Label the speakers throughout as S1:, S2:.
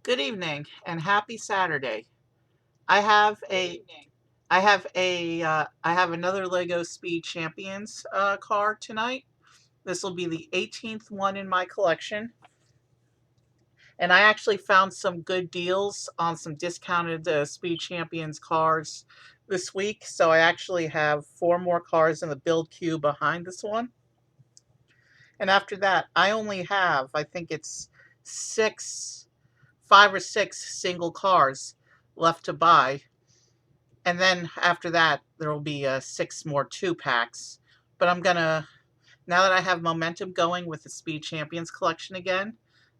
S1: Good evening and happy Saturday. I have a I have another Lego Speed Champions car tonight. This will be the 18th one in my collection, and I actually found some good deals on some discounted Speed Champions cars this week. So I actually have four more cars in the build queue behind this one. And after that, I only have, I think it's six, five or six single cars left to buy. And then after that, there will be six more two packs. But I'm gonna, now that I have momentum going with the Speed Champions collection again,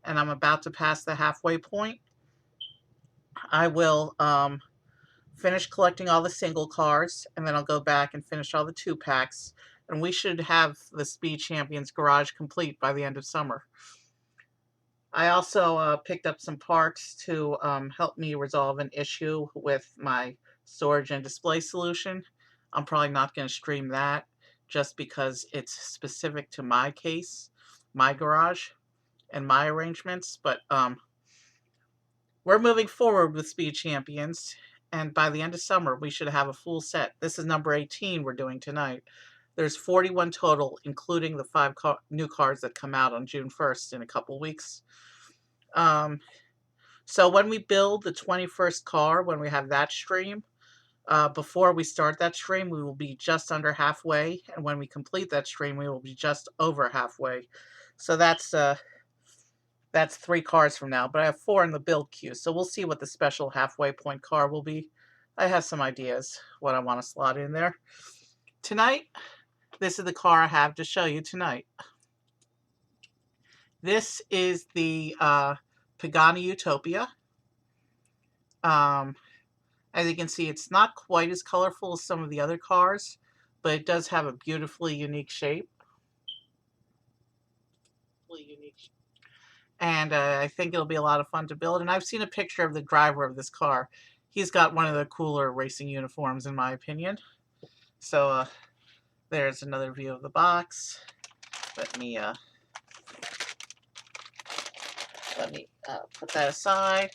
S1: and I'm about to pass the halfway point, I will finish collecting all the single cars, and then I'll go back and finish all the two packs. And we should have the Speed Champions garage complete by the end of summer. I also picked up some parts to help me resolve an issue with my storage and display solution. I'm probably not going to stream that just because it's specific to my case, my garage, and my arrangements. But we're moving forward with Speed Champions, and by the end of summer, we should have a full set. This is number 18 we're doing tonight. There's 41 total, including the five new cars that come out on June 1st in a couple weeks. So when we build the 21st car, when we have that stream, before we start that stream, we will be just under halfway, and when we complete that stream, we will be just over halfway. So that's three cars from now, but I have four in the build queue, so we'll see what the special halfway point car will be. I have some ideas what I want to slot in there. Tonight, this is the car I have to show you tonight. This is the Pagani Utopia. As you can see, it's not quite as colorful as some of the other cars, but it does have a beautifully unique shape. And I think it'll be a lot of fun to build. And I've seen a picture of the driver of this car. He's got one of the cooler racing uniforms, in my opinion. So there's another view of the box. Let me put that aside.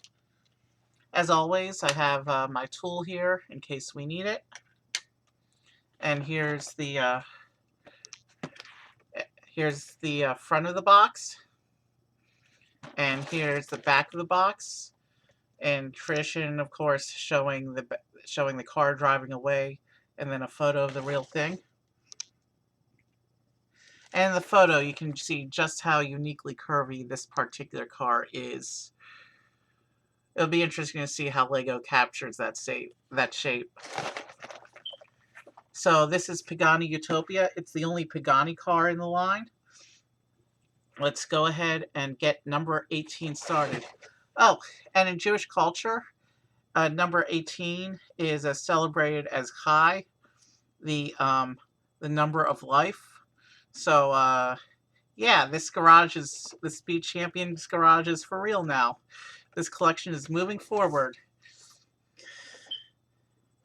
S1: As always, I have my tool here in case we need it. And here's the front of the box. And here's the back of the box. And tradition, of course, showing the car driving away, and then a photo of the real thing. And in the photo, you can see just how uniquely curvy this particular car is. It'll be interesting to see how Lego captures that shape. So this is Pagani Utopia. It's the only Pagani car in the line. Let's go ahead and get number 18 started. Oh, and in Jewish culture, number 18 is celebrated as Chai, the number of life. So yeah, the Speed Champions garage is for real now. This collection is moving forward.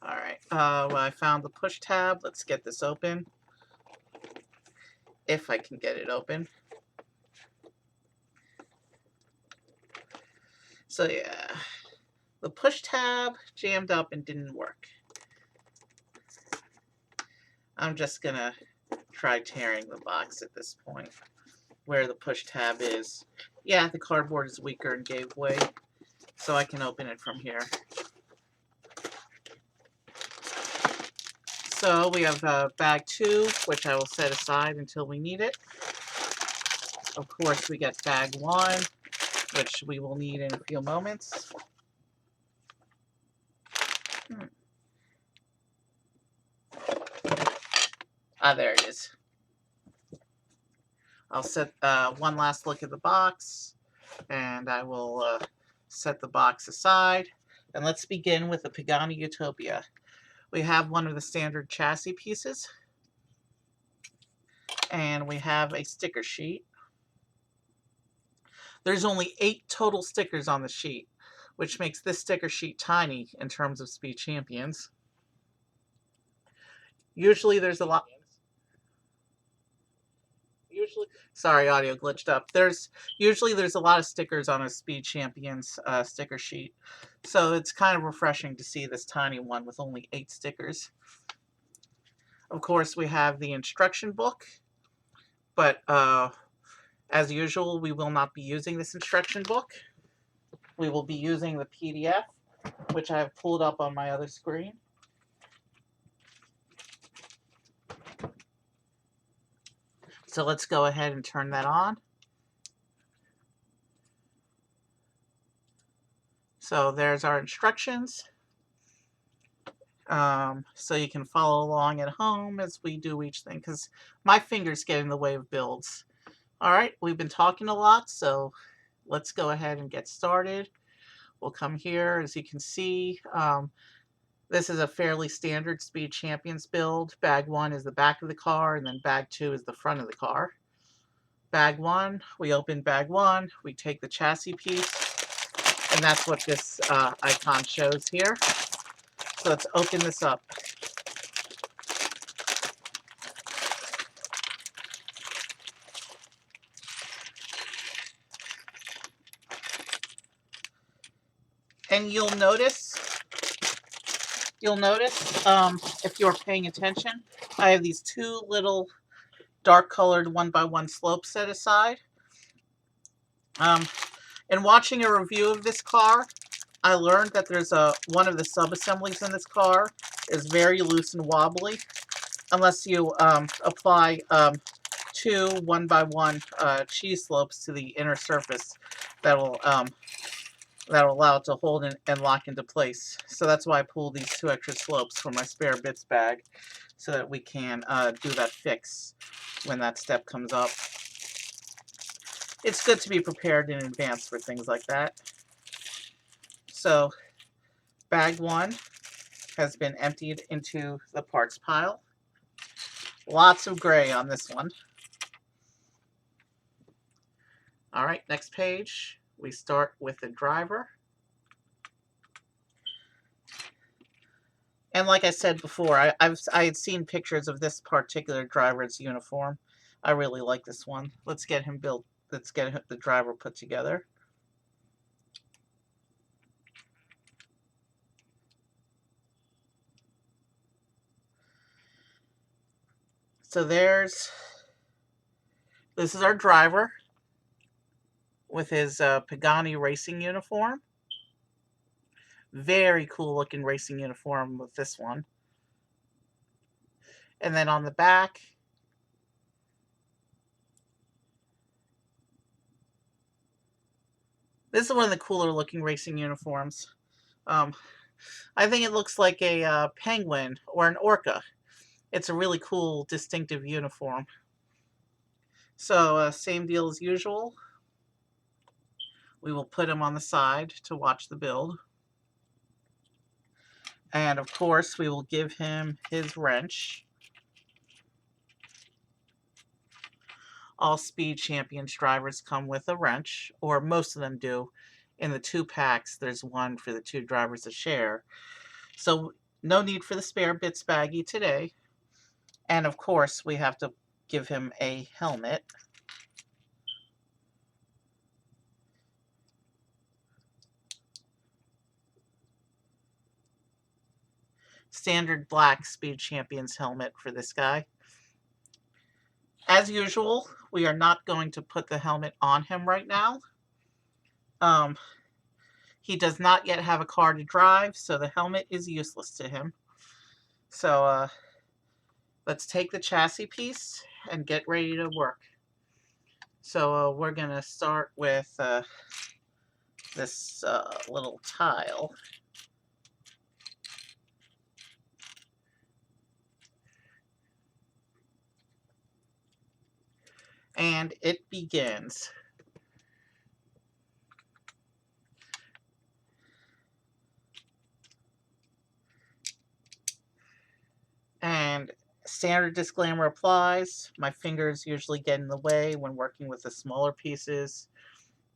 S1: All right, well, I found the push tab. Let's get this open, if I can get it open. So yeah, the push tab jammed up and didn't work. I'm just gonna try tearing the box at this point, where the push tab is. Yeah, the cardboard is weaker and gave way, so I can open it from here. So we have bag 2, which I will set aside until we need it. Of course, we get bag 1, which we will need in a few moments. There it is. I'll set one last look at the box, and I will set the box aside. And let's begin with the Pagani Utopia. We have one of the standard chassis pieces, and we have a sticker sheet. There's only 8 total stickers on the sheet, which makes this sticker sheet tiny in terms of Speed Champions. Usually there's a lot Sorry, audio glitched up. Usually there's a lot of stickers on a Speed Champions sticker sheet, so it's kind of refreshing to see this tiny one with only 8 stickers. Of course, we have the instruction book, but as usual, we will not be using this instruction book. We will be using the PDF, which I have pulled up on my other screen. So let's go ahead and turn that on. So there's our instructions. So you can follow along at home as we do each thing, because my fingers get in the way of builds. All right, we've been talking a lot, so let's go ahead and get started. We'll come here. As you can see, this is a fairly standard Speed Champions build. Bag 1 is the back of the car, and then bag 2 is the front of the car. Bag 1, we open bag 1, we take the chassis piece, and that's what this icon shows here. So let's open this up. And you'll notice, if you're paying attention, I have these 2 little dark colored 1x1 slopes set aside. In watching a review of this car, I learned that there's one of the sub-assemblies in this car is very loose and wobbly, unless you apply 2 1x1 cheese slopes to the inner surface that will allow it to hold and lock into place. So that's why I pulled these 2 extra slopes from my spare bits bag, so that we can do that fix when that step comes up. It's good to be prepared in advance for things like that. So bag 1 has been emptied into the parts pile. Lots of gray on this one. All right, next page. We start with the driver. And like I said before, I had seen pictures of this particular driver's uniform. I really like this one. Let's get him built. Let's get the driver put together. So this is our driver with his Pagani racing uniform. Very cool looking racing uniform with this one. And then on the back, this is one of the cooler looking racing uniforms. I think it looks like a penguin or an orca. It's a really cool, distinctive uniform. So same deal as usual. We will put him on the side to watch the build. And of course, we will give him his wrench. All Speed Champions drivers come with a wrench, or most of them do. In the 2 packs, there's one for the 2 drivers to share. So no need for the spare bits baggie today. And of course, we have to give him a helmet. Standard black Speed Champions helmet for this guy. As usual, we are not going to put the helmet on him right now. He does not yet have a car to drive, so the helmet is useless to him. So let's take the chassis piece and get ready to work. So we're going to start with this little tile. And it begins. And standard disclaimer applies. My fingers usually get in the way when working with the smaller pieces,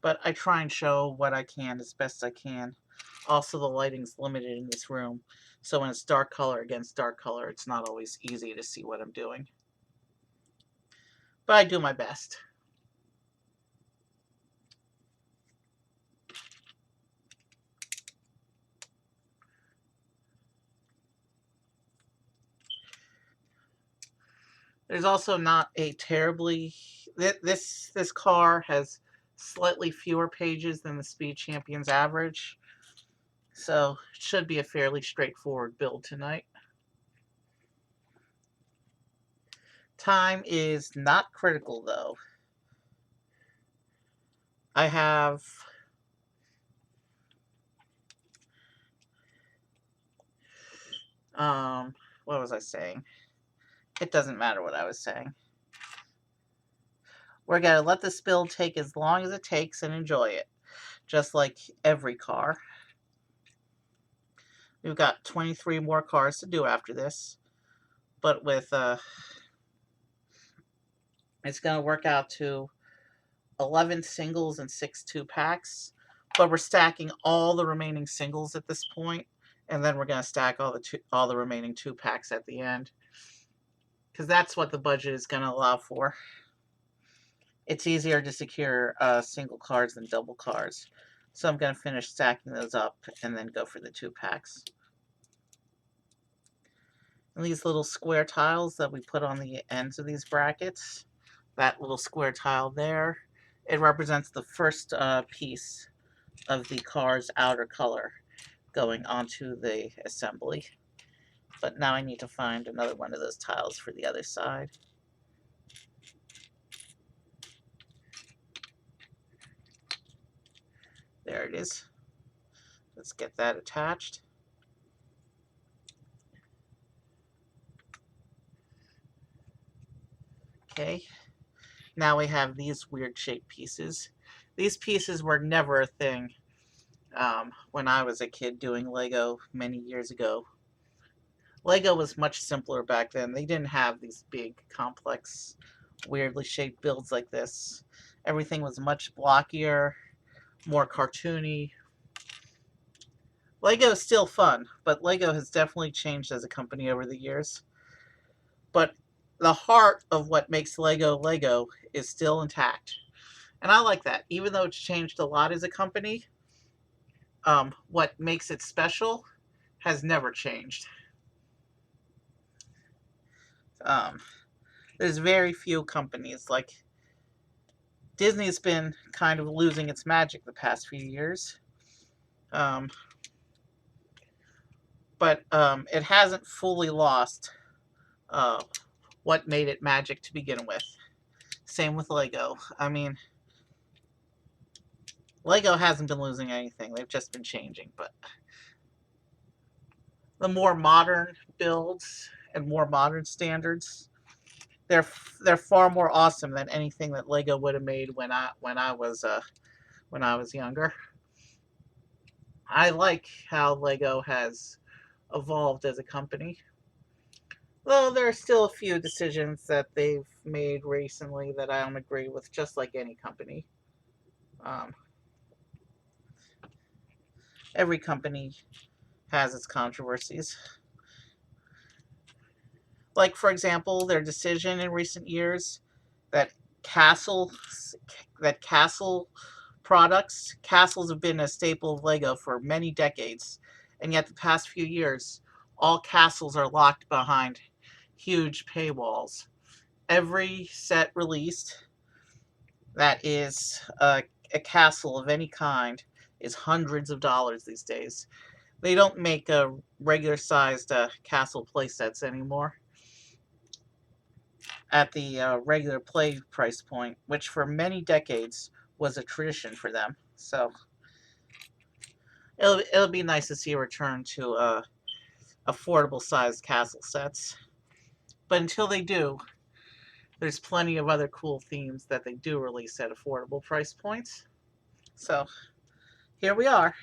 S1: but I try and show what I can as best I can. Also, the lighting's limited in this room, so when it's dark color against dark color, it's not always easy to see what I'm doing. but I do my best. There's also not a terribly this car has slightly fewer pages than the Speed Champions average, so it should be a fairly straightforward build tonight. Time is not critical though. I have what was I saying? It doesn't matter what I was saying. We're gonna let this build take as long as it takes and enjoy it, just like every car. We've got 23 more cars to do after this, but with it's gonna work out to 11 singles and 6 2-packs, but we're stacking all the remaining singles at this point, and then we're gonna stack all the remaining 2-packs at the end, because that's what the budget is gonna allow for. It's easier to secure single cards than double cards, so I'm gonna finish stacking those up and then go for the 2-packs. And these little square tiles that we put on the ends of these brackets, that little square tile there, it represents the first piece of the car's outer color going onto the assembly. But now I need to find another one of those tiles for the other side. There it is. Let's get that attached. Okay. Now we have these weird shaped pieces. These pieces were never a thing when I was a kid doing Lego many years ago. Lego was much simpler back then. They didn't have these big, complex, weirdly shaped builds like this. Everything was much blockier, more cartoony. Lego is still fun, but Lego has definitely changed as a company over the years. But the heart of what makes Lego Lego is still intact. And I like that. Even though it's changed a lot as a company, what makes it special has never changed. There's very few companies. Like, Disney's been kind of losing its magic the past few years. But it hasn't fully lost what made it magic to begin with. Same with Lego. I mean, Lego hasn't been losing anything. They've just been changing. But the more modern builds and more modern standards, they're far more awesome than anything that Lego would have made when I was younger. I like how Lego has evolved as a company. Though there are still a few decisions that they've made recently that I don't agree with, just like any company. Every company has its controversies. Like, for example, their decision in recent years that castle castles have been a staple of Lego for many decades, and yet the past few years, all castles are locked behind huge paywalls. Every set released that is a castle of any kind is hundreds of dollars these days. They don't make regular sized castle playsets anymore at the regular play price point, which for many decades was a tradition for them. So it'll be nice to see a return to affordable sized castle sets. But until they do, there's plenty of other cool themes that they do release at affordable price points. So here we are.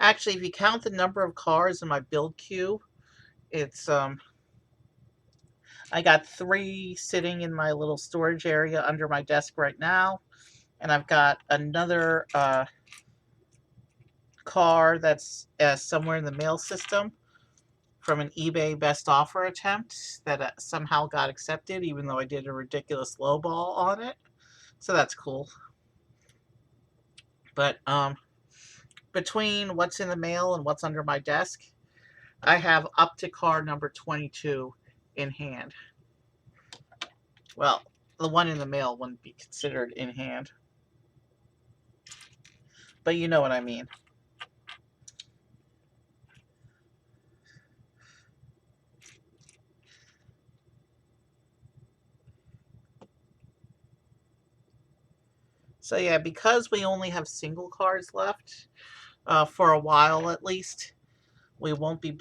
S1: Actually, if you count the number of cars in my build queue, it's I got 3 sitting in my little storage area under my desk right now, and I've got another car that's somewhere in the mail system. from an eBay best offer attempt that somehow got accepted, even though I did a ridiculous lowball on it. So that's cool. But between what's in the mail and what's under my desk, I have up to car number 22 in hand. Well, the one in the mail wouldn't be considered in hand, but you know what I mean. So yeah, because we only have single cars left, for a while at least, we won't be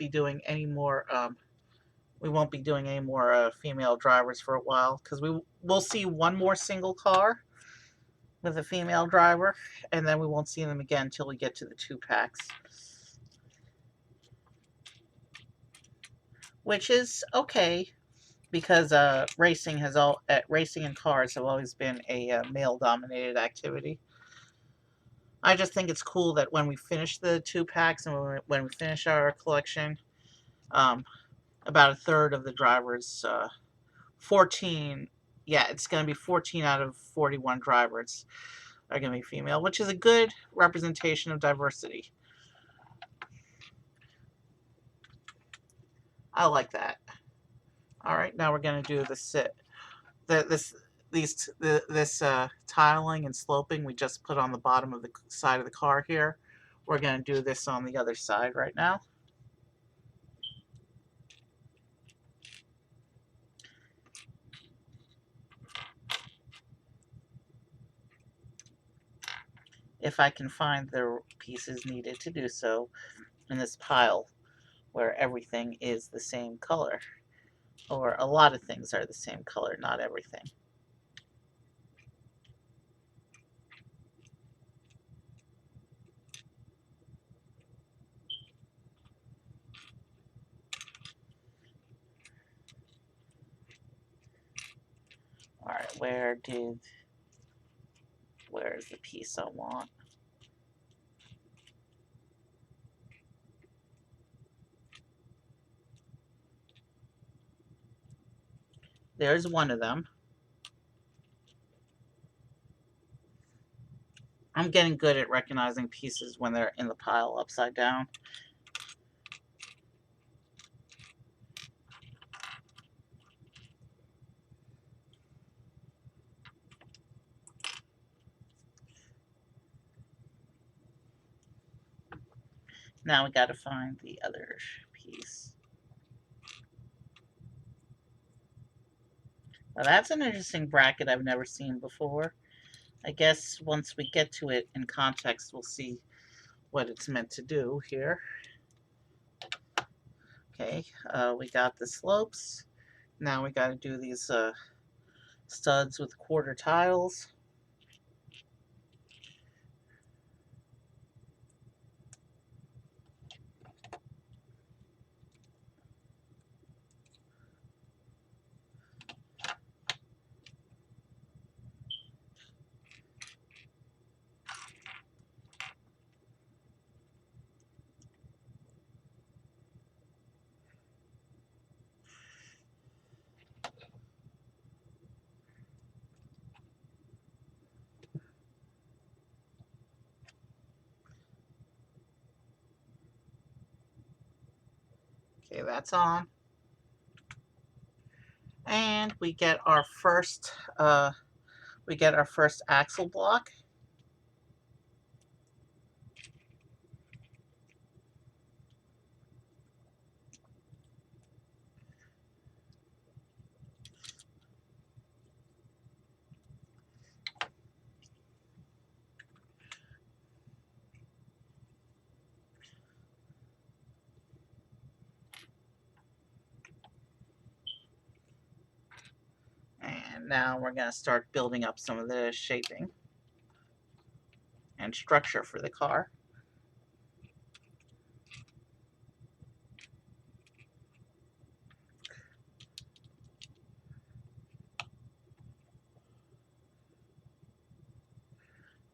S1: doing any more female drivers for a while, because we'll see one more single car with a female driver, and then we won't see them again until we get to the 2-packs, which is okay because racing and cars have always been a male dominated activity. I just think it's cool that when we finish the 2-packs and when we finish our collection, um, about a third of the drivers, 14, yeah, it's going to be 14 out of 41 drivers are going to be female, which is a good representation of diversity. I like that. All right, now we're going to do this tiling and sloping we just put on the bottom of the side of the car here. We're going to do this on the other side right now. If I can find the pieces needed to do so in this pile where everything is the same color, or a lot of things are the same color, not everything. All right, where's the piece I want? There's one of them. I'm getting good at recognizing pieces when they're in the pile upside down. Now we got to find the other piece. Well, that's an interesting bracket I've never seen before. I guess once we get to it in context, we'll see what it's meant to do here. Okay, we got the slopes. Now we got to do these studs with quarter tiles. Okay, that's on. And we get our first axle block. And now we're going to start building up some of the shaping and structure for the car.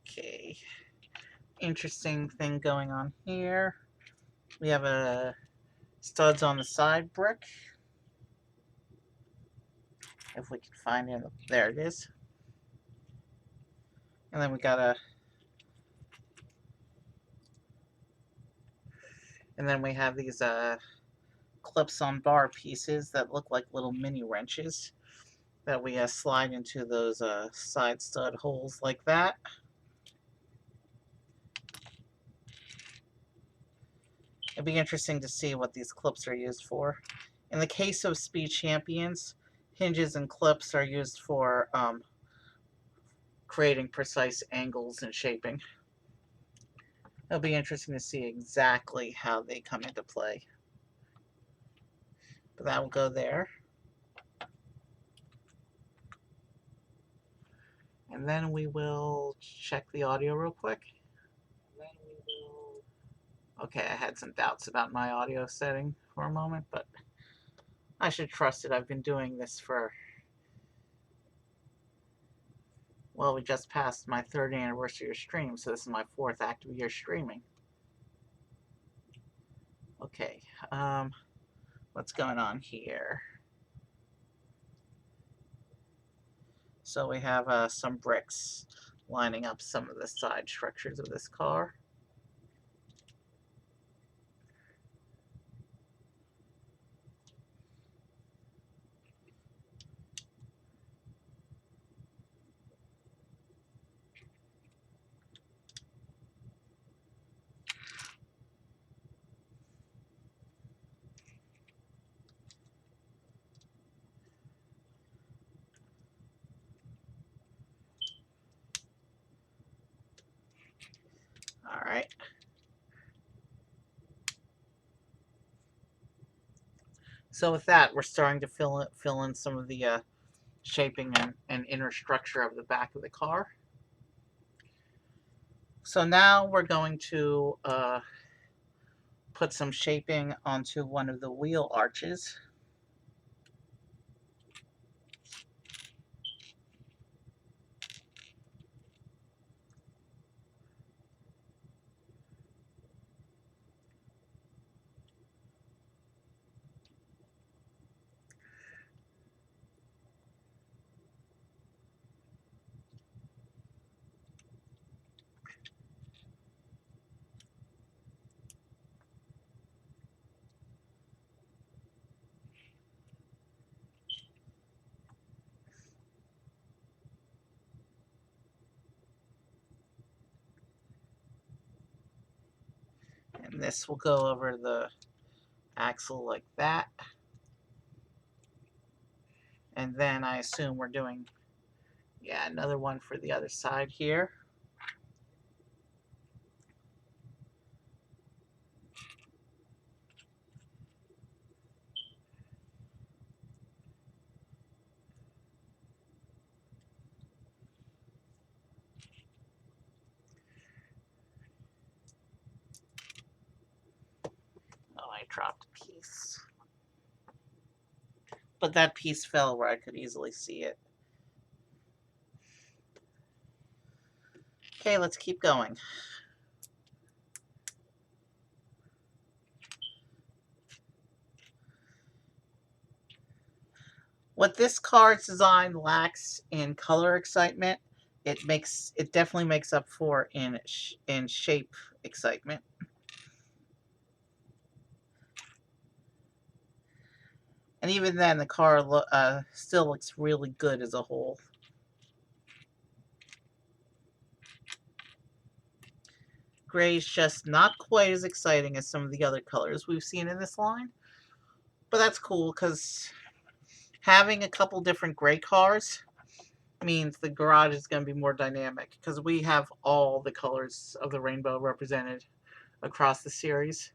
S1: Okay, interesting thing going on here. We have a studs on the side brick. If we can find it, there it is. And then we got a, and then we have these clips on bar pieces that look like little mini wrenches that we slide into those side stud holes like that. It'd be interesting to see what these clips are used for. In the case of Speed Champions, hinges and clips are used for creating precise angles and shaping. It'll be interesting to see exactly how they come into play. But that will go there. And then we will check the audio real quick. Okay, I had some doubts about my audio setting for a moment, but I should trust it. I've been doing this for, well, we just passed my 3rd anniversary of stream, so this is my 4th active year streaming. Okay, what's going on here? So we have some bricks lining up some of the side structures of this car. All right. So with that, we're starting to fill in some of the shaping and inner structure of the back of the car. So now we're going to put some shaping onto one of the wheel arches. And this will go over the axle like that. And then I assume we're doing, yeah, another one for the other side here. Oh, I dropped a piece. But that piece fell where I could easily see it. Okay, let's keep going. What this car's design lacks in color excitement, it definitely makes up for in shape excitement. And even then, the car still looks really good as a whole. Gray's just not quite as exciting as some of the other colors we've seen in this line. But that's cool, because having a couple different gray cars means the garage is going to be more dynamic, because we have all the colors of the rainbow represented across the series.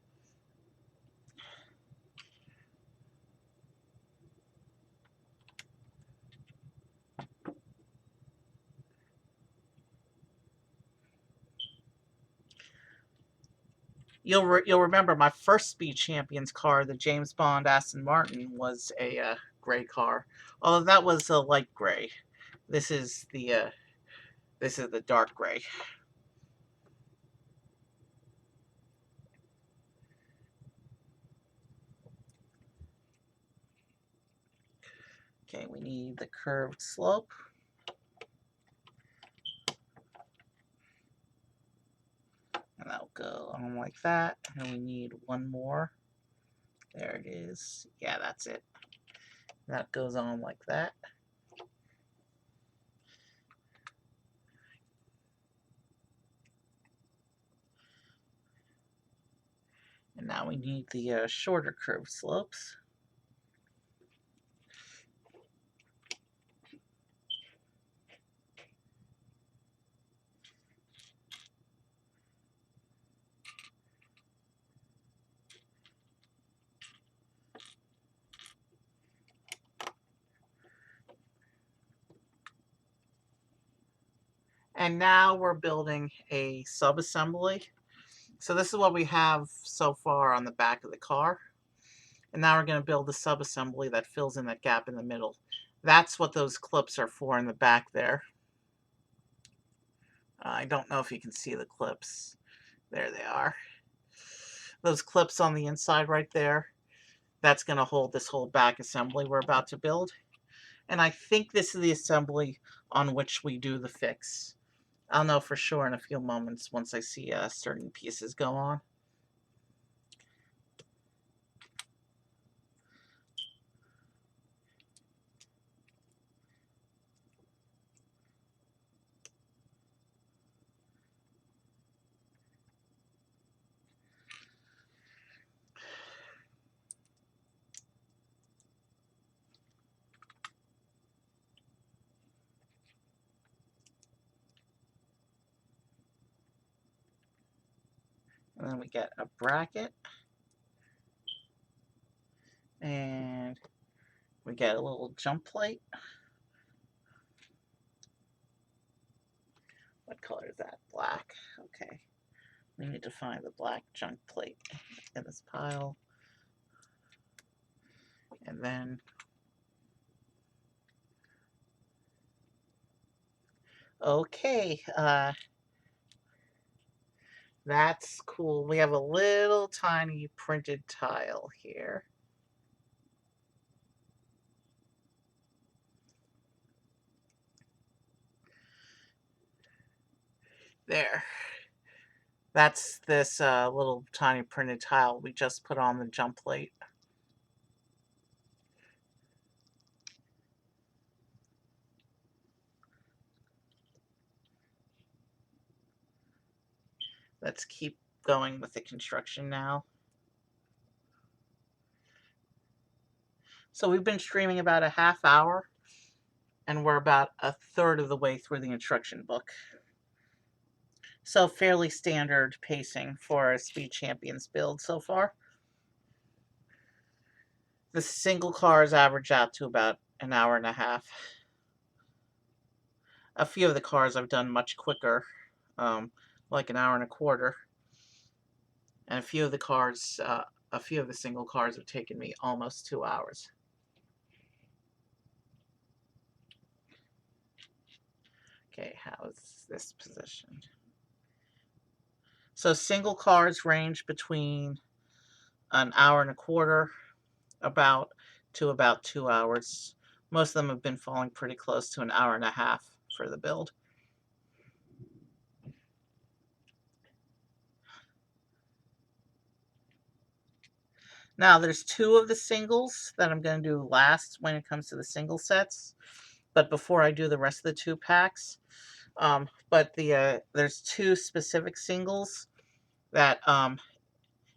S1: You'll remember my first Speed Champions car, the James Bond Aston Martin, was a gray car. Although that was a light gray. This is the dark gray. Okay, we need the curved slope. And that'll go on like that. And we need one more. There it is. Yeah, that's it. That goes on like that. And now we need the shorter curved slopes. And now we're building a sub-assembly. So this is what we have so far on the back of the car. And now we're going to build the sub-assembly that fills in that gap in the middle. That's what those clips are for in the back there. I don't know if you can see the clips. There they are. Those clips on the inside right there, that's going to hold this whole back assembly we're about to build. And I think this is the assembly on which we do the fix. I'll know for sure in a few moments once I see certain pieces go on. And then we get a bracket. And we get a little jump plate. What color is that? Black. Okay. We need to find the black jump plate in this pile. And then okay, that's cool. We have a little tiny printed tile here. There. That's this little tiny printed tile we just put on the jump plate. Let's keep going with the construction now. So we've been streaming about a half hour, and we're about a third of the way through the instruction book. So fairly standard pacing for a Speed Champions build so far. The single cars average out to about an hour and a half. A few of the cars I've done much quicker, like an hour and a quarter. And a few of the single cars have taken me almost 2 hours. Okay, how is this positioned? So single cars range between an hour and a quarter to about 2 hours. Most of them have been falling pretty close to an hour and a half for the build. Now there's 2 of the singles that I'm going to do last when it comes to the single sets, but before I do the rest of the 2 packs. There's 2 specific singles that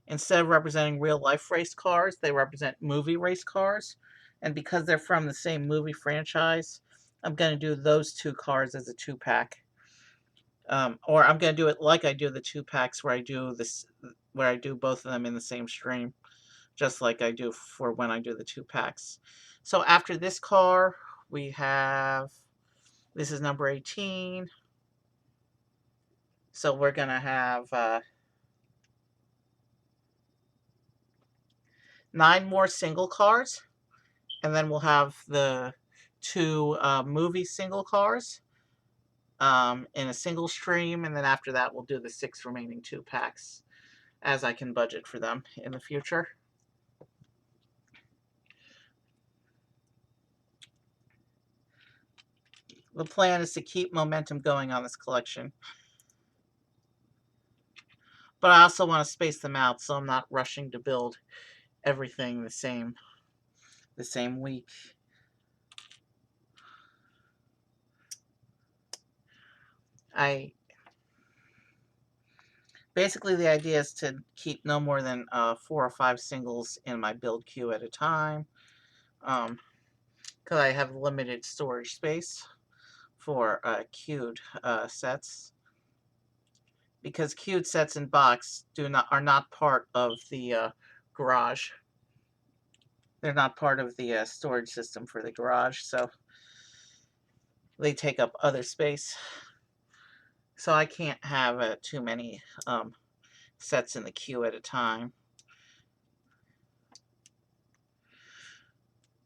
S1: instead of representing real life race cars, they represent movie race cars. And because they're from the same movie franchise, I'm going to do those 2 cars as a 2 pack. Or I'm going to do it like I do the 2 packs where I do both of them in the same stream, just like I do for when I do the 2 packs. So after this car, we have, this is number 18. So we're going to have 9 more single cars, and then we'll have the 2 movie single cars in a single stream, and then after that we'll do the 6 remaining 2 packs as I can budget for them in the future. The plan is to keep momentum going on this collection. But I also want to space them out so I'm not rushing to build everything the same week. Basically, the idea is to keep no more than 4 or 5 singles in my build queue at a time, because I have limited storage space for queued sets. Because queued sets in box are not part of the garage. They're not part of the storage system for the garage, so they take up other space. So I can't have too many sets in the queue at a time.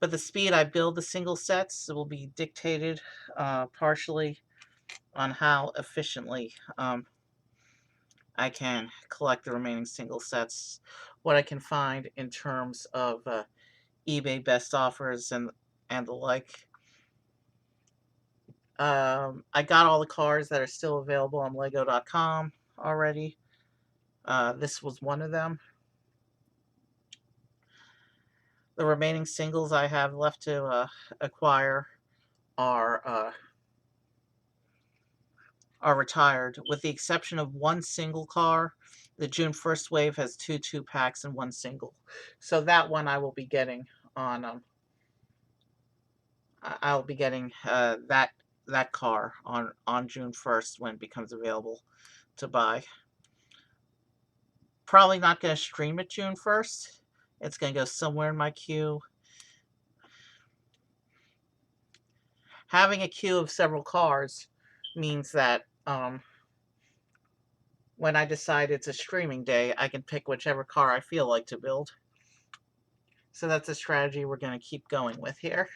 S1: But the speed I build the single sets will be dictated partially on how efficiently I can collect the remaining single sets, what I can find in terms of eBay best offers and the like. I got all the cars that are still available on Lego.com already. This was one of them. The remaining singles I have left to acquire are retired, with the exception of one single car. The June 1st wave has two 2-packs and one single. So that one I will be getting on. I'll be getting that car on June 1st when it becomes available to buy. Probably not going to stream it June 1st. It's going to go somewhere in my queue. Having a queue of several cars means that when I decide it's a streaming day, I can pick whichever car I feel like to build. So that's a strategy we're going to keep going with here.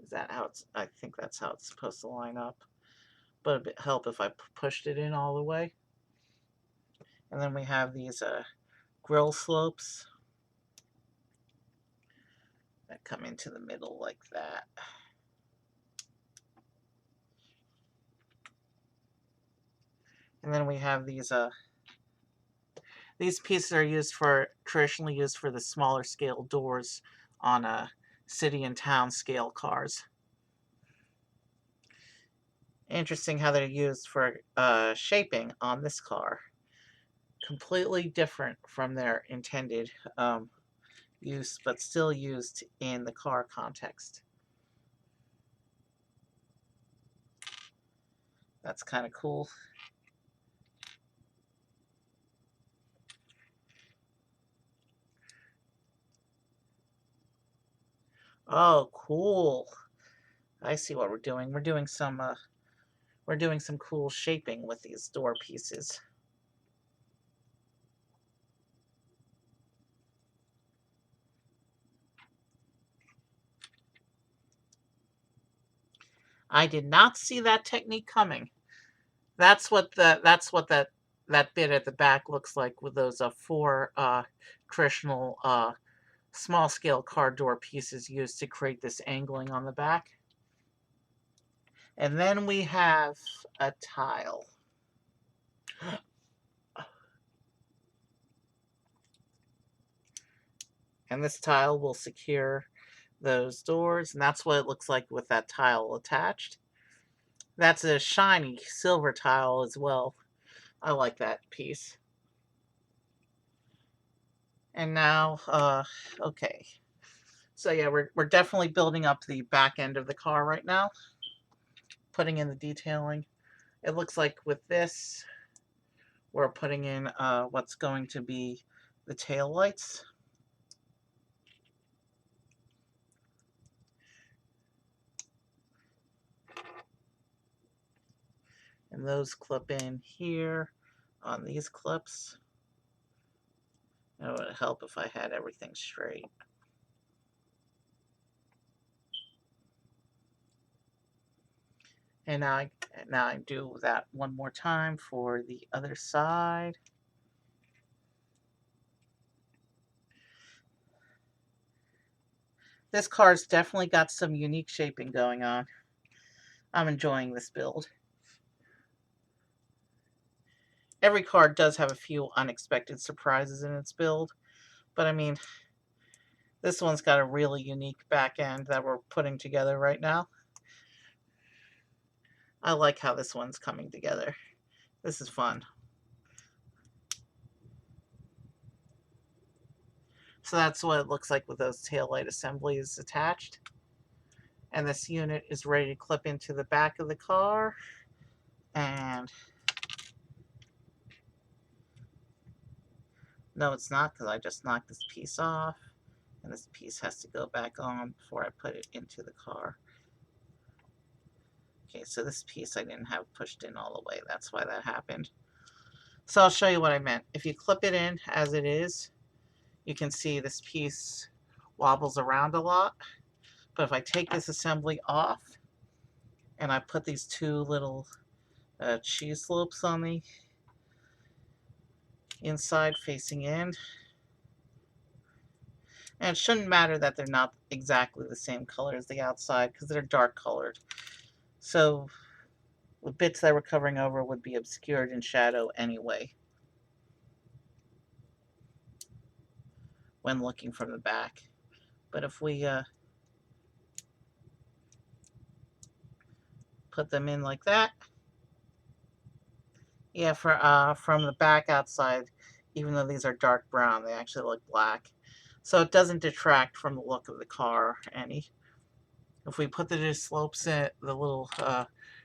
S1: Is that how it's? I think that's how it's supposed to line up. But it'd help if I pushed it in all the way. And then we have these grill slopes that come into the middle like that. And then we have these pieces are traditionally used for the smaller scale doors on city and town scale cars. Interesting how they're used for shaping on this car. Completely different from their intended use, but still used in the car context. That's kind of cool. Oh, cool. I see what we're doing. We're doing some cool shaping with these door pieces. I did not see that technique coming. That's what that bit at the back looks like with those 4 traditional small scale car door pieces used to create this angling on the back. And then we have a tile. And this tile will secure those doors, and that's what it looks like with that tile attached. That's a shiny silver tile as well. I like that piece. And now, okay. So yeah, we're definitely building up the back end of the car right now. Putting in the detailing. It looks like with this, we're putting in what's going to be the tail lights. And those clip in here on these clips. It would help if I had everything straight. And now I do that one more time for the other side. This car's definitely got some unique shaping going on. I'm enjoying this build. Every card does have a few unexpected surprises in its build, but I mean, this one's got a really unique back end that we're putting together right now. I like how this one's coming together. This is fun. So that's what it looks like with those taillight assemblies attached. And this unit is ready to clip into the back of the car. And no, it's not, because I just knocked this piece off. And this piece has to go back on before I put it into the car. Okay, so this piece I didn't have pushed in all the way. That's why that happened. So I'll show you what I meant. If you clip it in as it is, you can see this piece wobbles around a lot. But if I take this assembly off and I put these two little cheese slopes on the inside facing in, and it shouldn't matter that they're not exactly the same color as the outside because they're dark colored. So the bits that we're covering over would be obscured in shadow anyway when looking from the back. But if we put them in like that, yeah, from the back outside, even though these are dark brown, they actually look black. So it doesn't detract from the look of the car any. If we put the slopes in, the little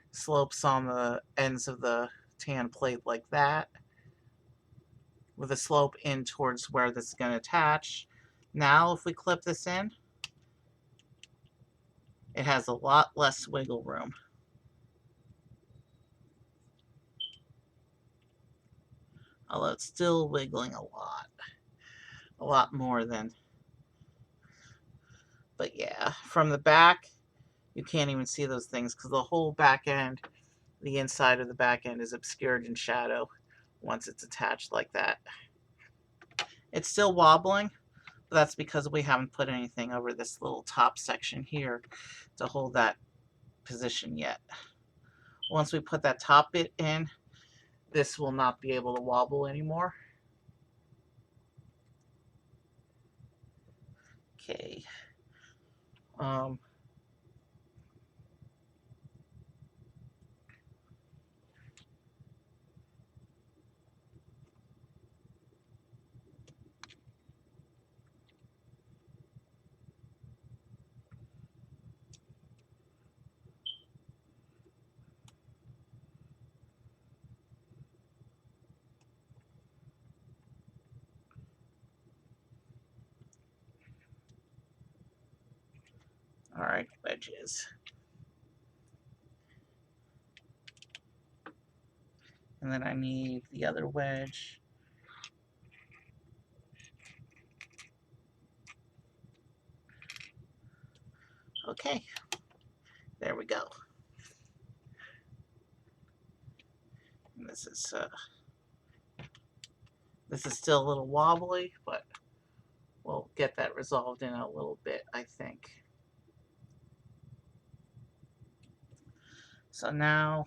S1: slopes on the ends of the tan plate like that, with a slope in towards where this is going to attach. Now if we clip this in, it has a lot less wiggle room. Although it's still wiggling a lot more than, but yeah, from the back, you can't even see those things because the whole back end, the inside of the back end is obscured in shadow once it's attached like that. It's still wobbling, but that's because we haven't put anything over this little top section here to hold that position yet. Once we put that top bit in, this will not be able to wobble anymore. Okay. All right, wedges. And then I need the other wedge. Okay, there we go. And this is still a little wobbly, but we'll get that resolved in a little bit, I think. So now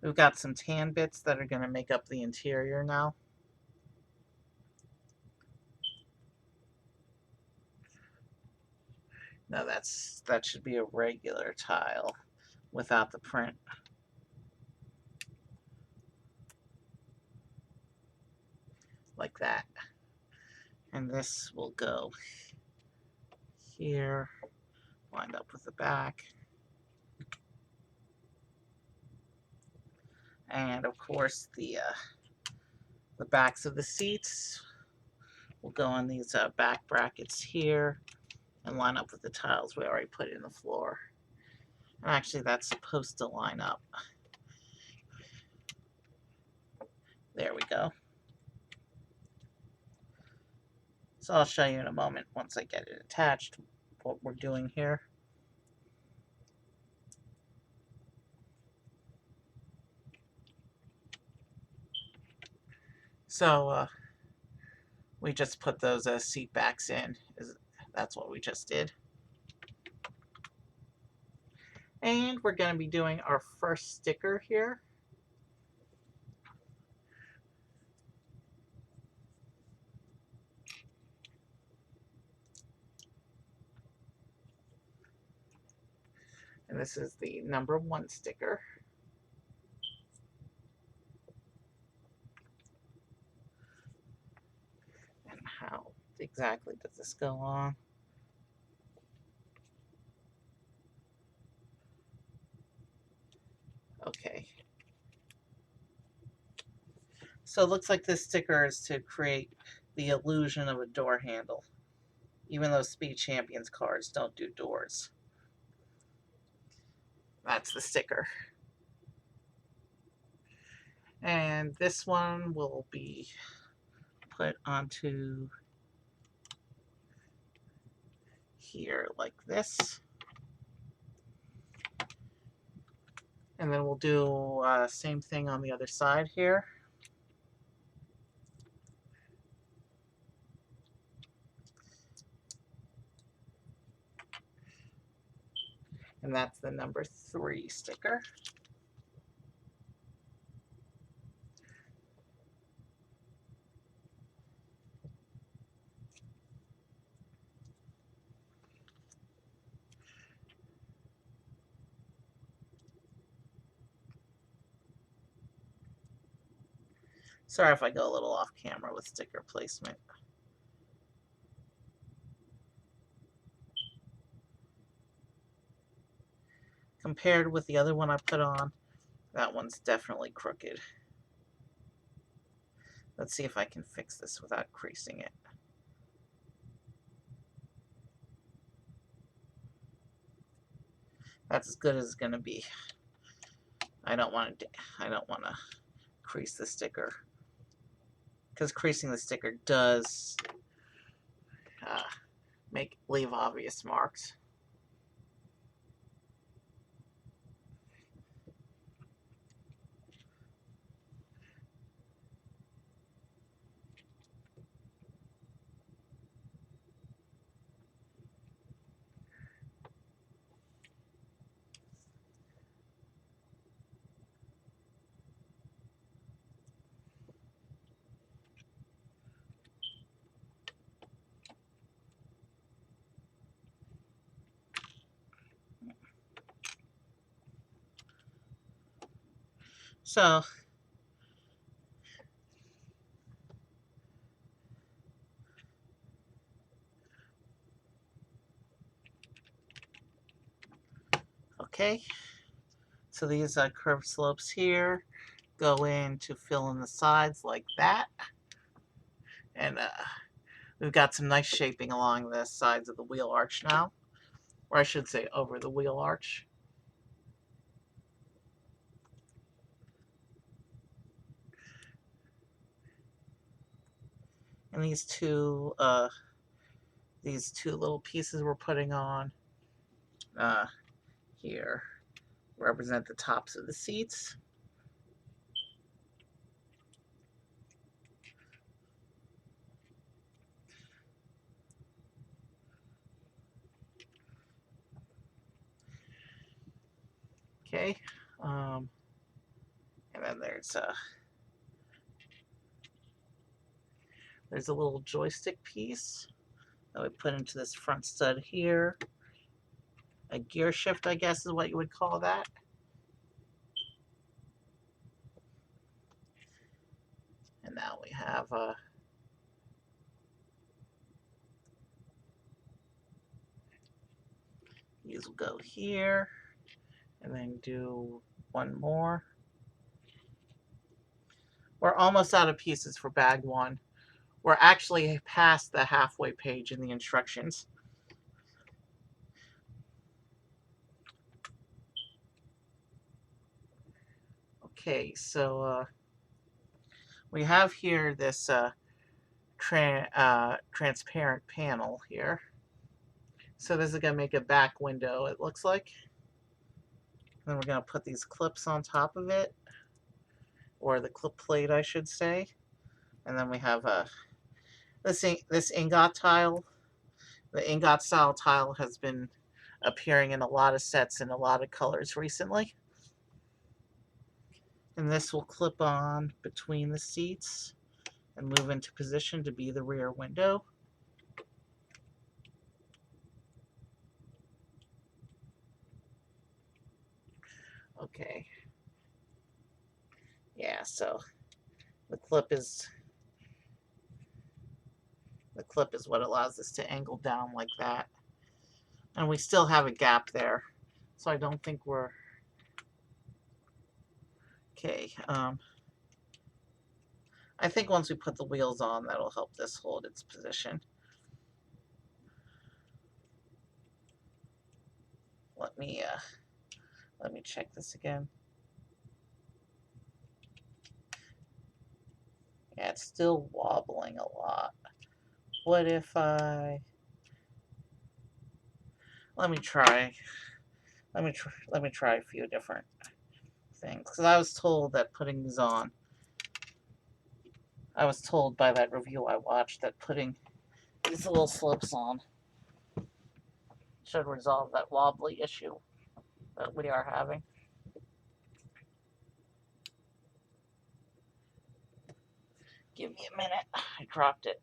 S1: we've got some tan bits that are going to make up the interior now. Now that should be a regular tile without the print. Like that. And this will go here, lined up with the back. And of course the backs of the seats will go on these back brackets here and line up with the tiles we already put in the floor. And actually that's supposed to line up. There we go. So I'll show you in a moment once I get it attached what we're doing here. So We just put those seat backs in. That's what we just did. And we're going to be doing our first sticker here. And this is the number 1 sticker. And how exactly does this go on? Okay. So it looks like this sticker is to create the illusion of a door handle, even though Speed Champions cards don't do doors. That's the sticker. And this one will be put onto here like this. And then we'll do same thing on the other side here. And that's the number 3 sticker. Sorry if I go a little off camera with sticker placement. Compared with the other one I put on, that one's definitely crooked. Let's see if I can fix this without creasing it. That's as good as it's going to be. I don't want to crease the sticker, because creasing the sticker does leave obvious marks. So okay, so these curved slopes here go in to fill in the sides like that. And we've got some nice shaping along the sides of the wheel arch now. Or I should say over the wheel arch. And these two little pieces we're putting on here represent the tops of the seats. Okay, and then there's a little joystick piece that we put into this front stud here. A gear shift, I guess, is what you would call that. And now we have these will go here, and then do one more. We're almost out of pieces for bag 1. We're actually past the halfway page in the instructions. Okay, so we have here this transparent panel here. So this is going to make a back window, it looks like. Then we're going to put these clips on top of it, or the clip plate, I should say. And then we have This ingot tile, the ingot style tile, has been appearing in a lot of sets in a lot of colors recently. And this will clip on between the seats and move into position to be the rear window. Okay. Yeah, so the clip is what allows us to angle down like that. And we still have a gap there. So I don't think we're okay. I think once we put the wheels on, that'll help this hold its position. Let me check this again. Yeah, it's still wobbling a lot. What if I... Let me try a few different things. Because I was told that putting these on, I was told by that review I watched that putting these little slopes on should resolve that wobbly issue that we are having. Give me a minute. I dropped it.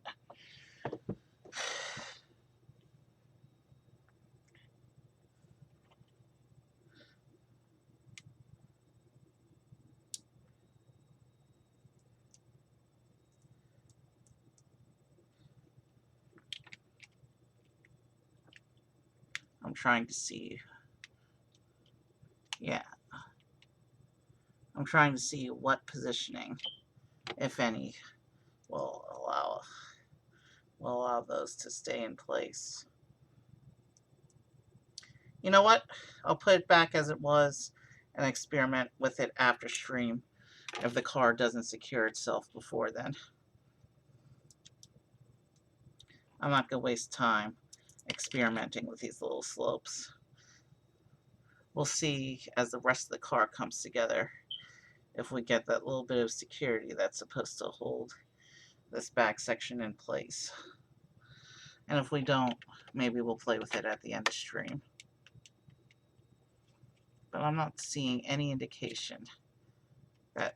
S1: I'm trying to see. Yeah. I'm trying to see what positioning, if any, will allow those to stay in place. You know what? I'll put it back as it was and experiment with it after stream if the car doesn't secure itself before then. I'm not going to waste time experimenting with these little slopes. We'll see as the rest of the car comes together if we get that little bit of security that's supposed to hold this back section in place. And if we don't, maybe we'll play with it at the end of stream. But I'm not seeing any indication that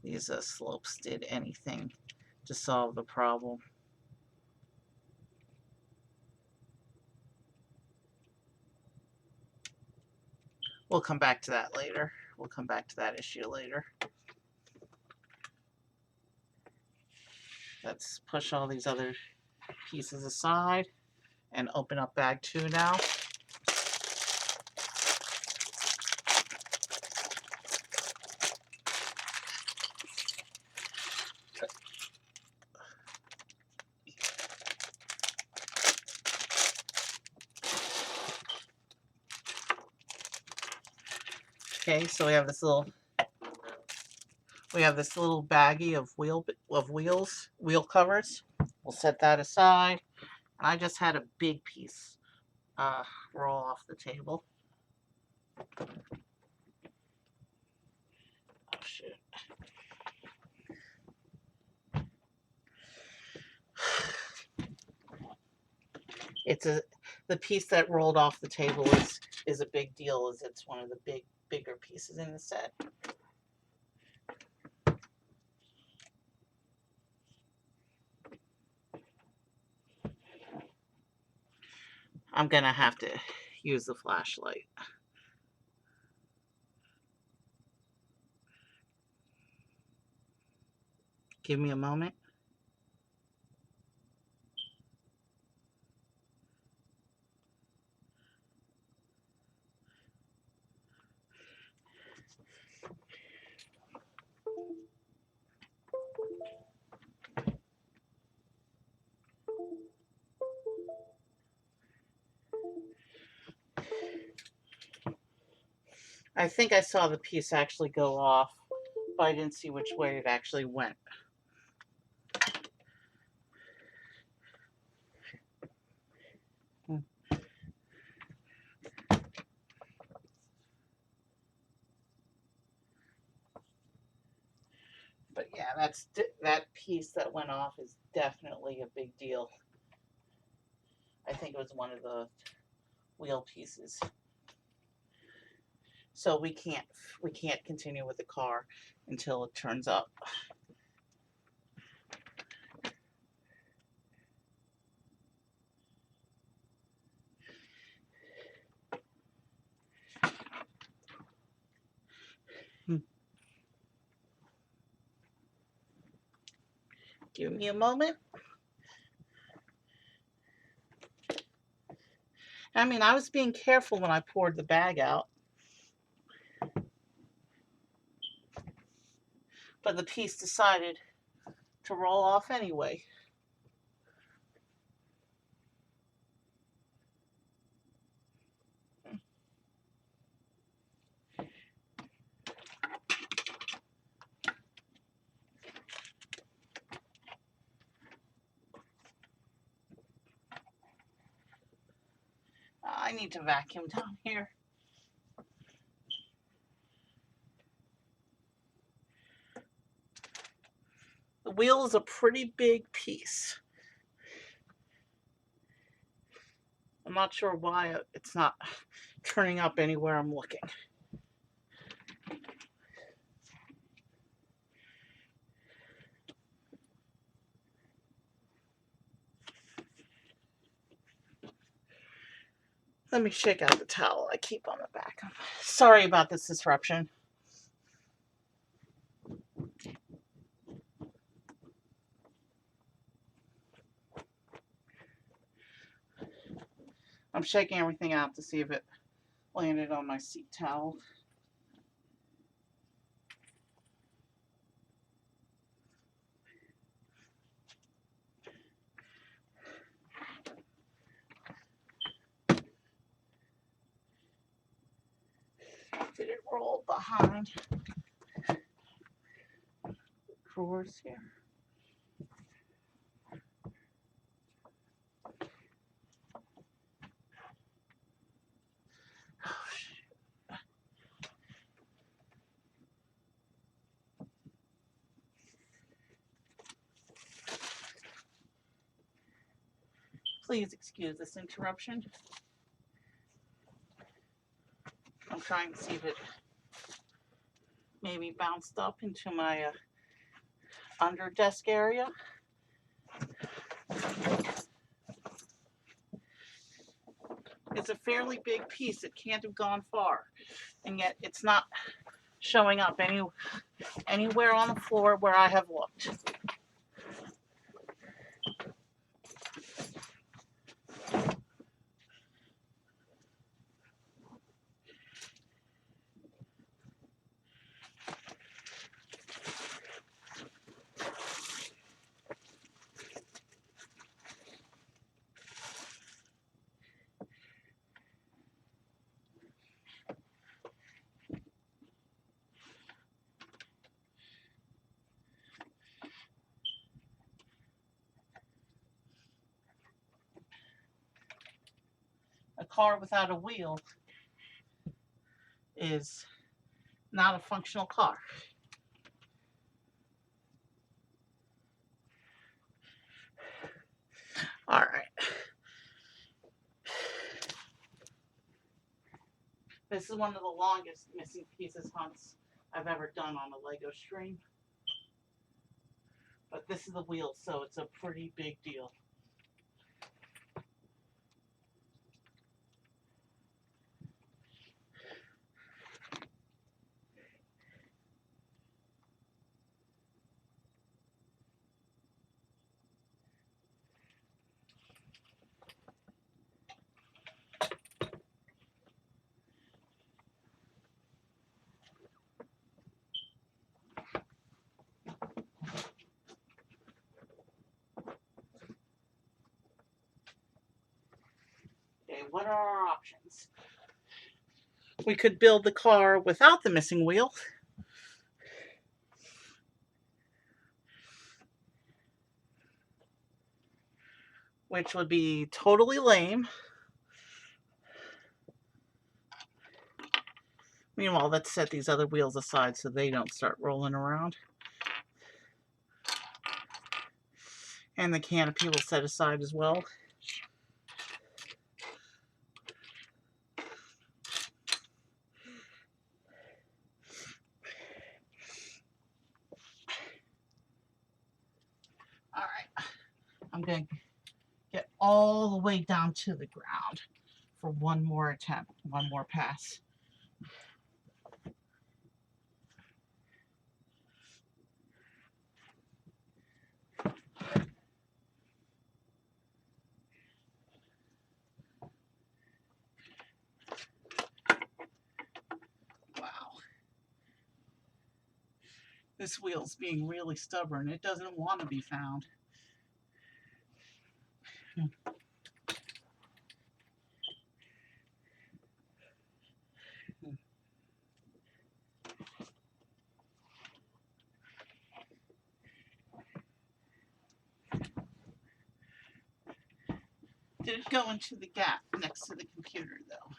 S1: these slopes did anything to solve the problem. We'll come back to that later. We'll come back to that issue later. Let's push all these other pieces aside and open up bag 2 now. Okay, so we have this little baggie of wheel covers. We'll set that aside. I just had a big piece roll off the table. Oh shoot. The piece that rolled off the table is a big deal, as it's one of the bigger pieces in the set. I'm gonna have to use the flashlight. Give me a moment. I think I saw the piece actually go off, but I didn't see which way it actually went. But yeah, that piece that went off is definitely a big deal. I think it was one of the wheel pieces. So we can't continue with the car until it turns up. Give me a moment. I mean, I was being careful when I poured the bag out, but the piece decided to roll off anyway. I need to vacuum down here. The wheel is a pretty big piece. I'm not sure why it's not turning up anywhere I'm looking. Let me shake out the towel I keep on the back. Sorry about this disruption. I'm shaking everything out to see if it landed on my seat towel. Did it roll behind the drawers here? Please excuse this interruption. I'm trying to see if it maybe bounced up into my under desk area. It's a fairly big piece. It can't have gone far, and yet it's not showing up anywhere on the floor where I have looked. A car without a wheel is not a functional car. All right. This is one of the longest missing pieces hunts I've ever done on a Lego stream. But this is the wheel, so it's a pretty big deal. Okay, what are our options? We could build the car without the missing wheel. Which would be totally lame. Meanwhile, let's set these other wheels aside so they don't start rolling around. And the canopy will set aside as well. All right, I'm going to get all the way down to the ground for one more attempt, one more pass. Wow. This wheel's being really stubborn. It doesn't want to be found. Did it go into the gap next to the computer, though?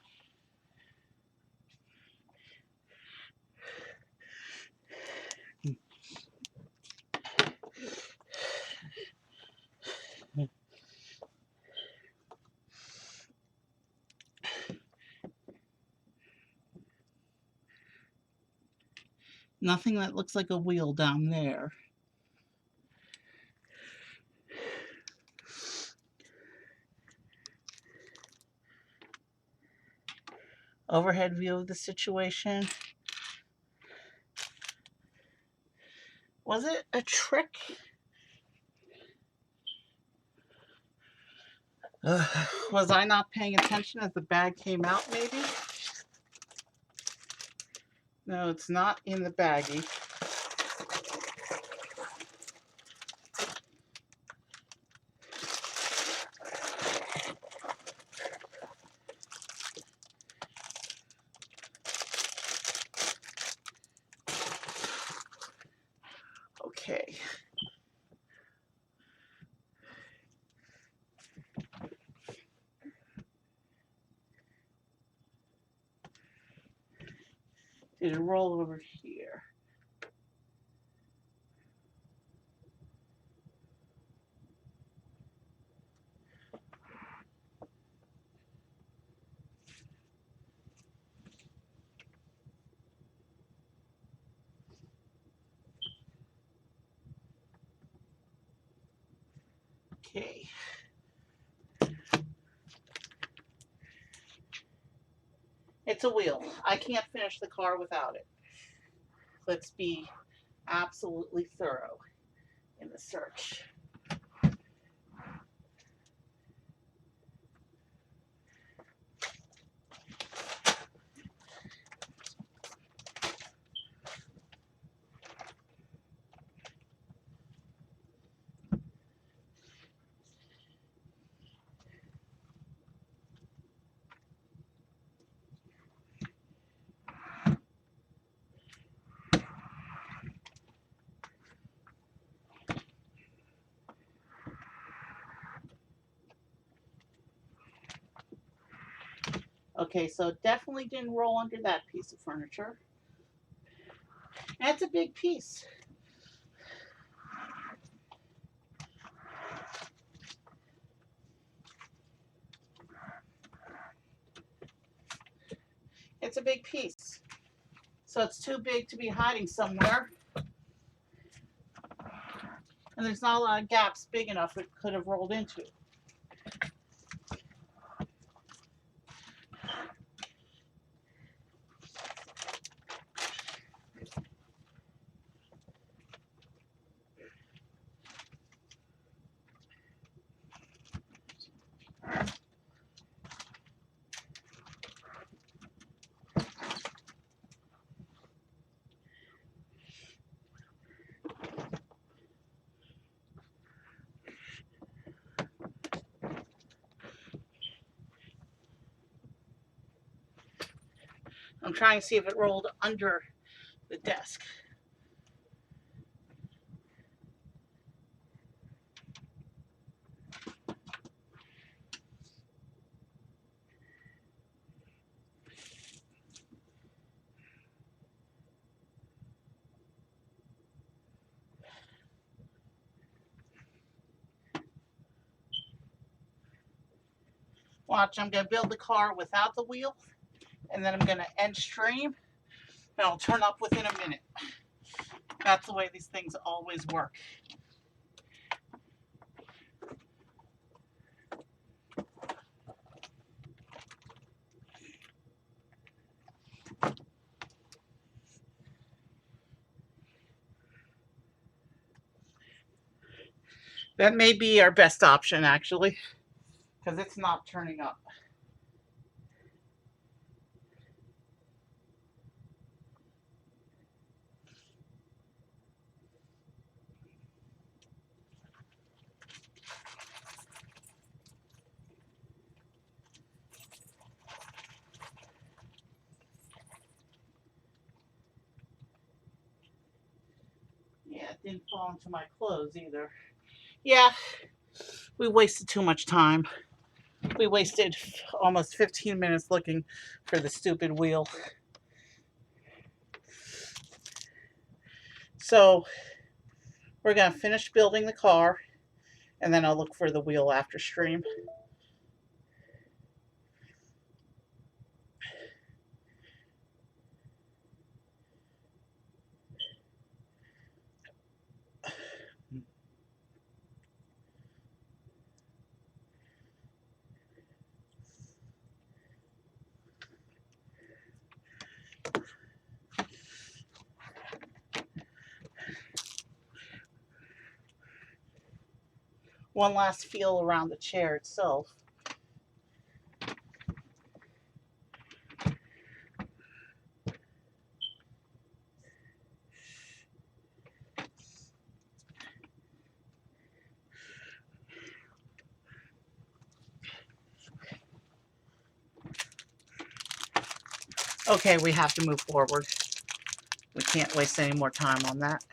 S1: Nothing that looks like a wheel down there. Overhead view of the situation. Was it a trick? Was I not paying attention as the bag came out, maybe? No, it's not in the baggie. Okay. Did it roll over here? Okay. It's a wheel. I can't finish the car without it. Let's be absolutely thorough in the search. Okay, so it definitely didn't roll under that piece of furniture. And it's a big piece. It's a big piece. So it's too big to be hiding somewhere. And there's not a lot of gaps big enough it could have rolled into. I'm trying to see if it rolled under the desk. Watch, I'm going to build the car without the wheel, and then I'm going to end stream, and I'll turn up within a minute. That's the way these things always work. That may be our best option, actually, because it's not turning up. Yeah, it didn't fall into my clothes either. Yeah, we wasted too much time. We wasted almost 15 minutes looking for the stupid wheel. So we're going to finish building the car, and then I'll look for the wheel after stream. One last feel around the chair itself. Okay, we have to move forward. We can't waste any more time on that.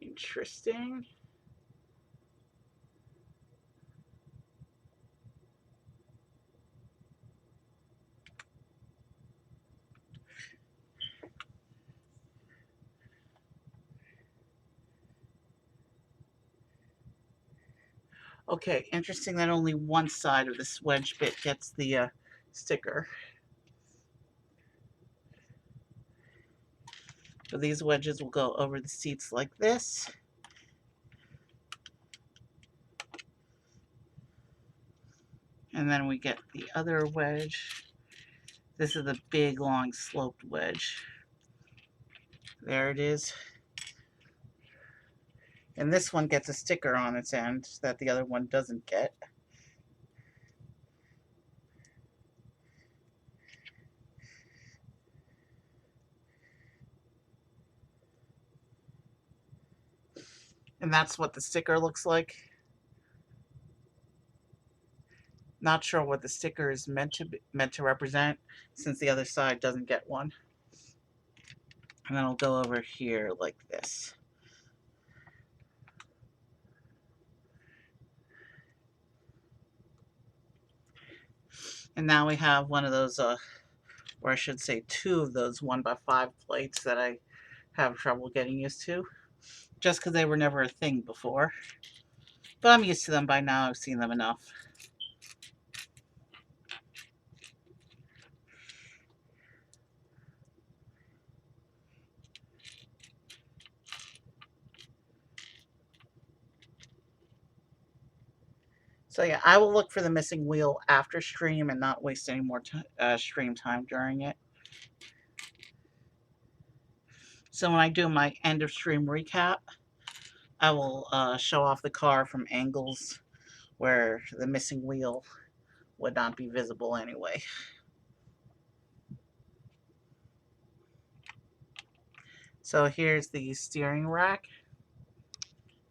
S1: Interesting. Okay, interesting that only one side of this wedge bit gets the sticker. So these wedges will go over the seats like this. And then we get the other wedge. This is the big, long, sloped wedge. There it is. And this one gets a sticker on its end that the other one doesn't get. And that's what the sticker looks like. Not sure what the sticker is meant to represent, since the other side doesn't get one. And then I'll go over here like this. And now we have one of those, or I should say two of those 1x5 plates that I have trouble getting used to, just because they were never a thing before. But I'm used to them by now. I've seen them enough. So yeah, I will look for the missing wheel after stream and not waste any more stream time during it. So when I do my end of stream recap, I will show off the car from angles where the missing wheel would not be visible anyway. So here's the steering rack,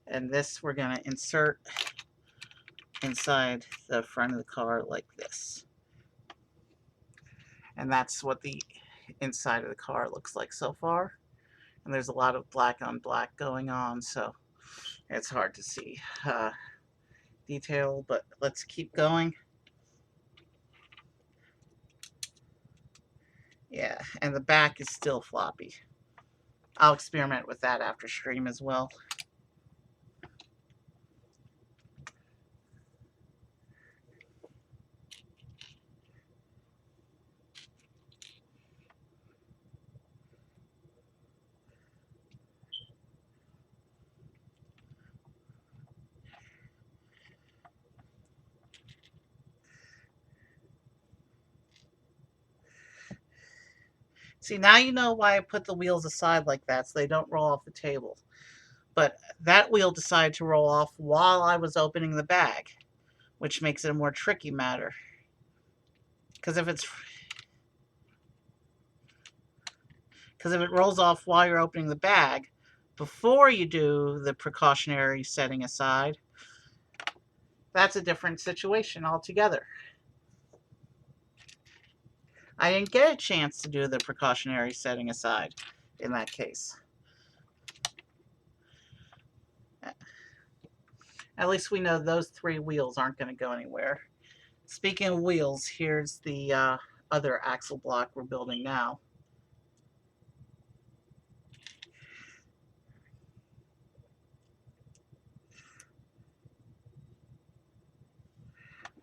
S1: and this we're going to insert inside the front of the car like this. And that's what the inside of the car looks like so far. And there's a lot of black on black going on, so it's hard to see detail, but let's keep going. Yeah, and the back is still floppy. I'll experiment with that after stream as well. See, now you know why I put the wheels aside like that, so they don't roll off the table. But that wheel decided to roll off while I was opening the bag, which makes it a more tricky matter. Because if it rolls off while you're opening the bag, before you do the precautionary setting aside, that's a different situation altogether. I didn't get a chance to do the precautionary setting aside in that case. At least we know those 3 wheels aren't going to go anywhere. Speaking of wheels, here's the other axle block we're building now.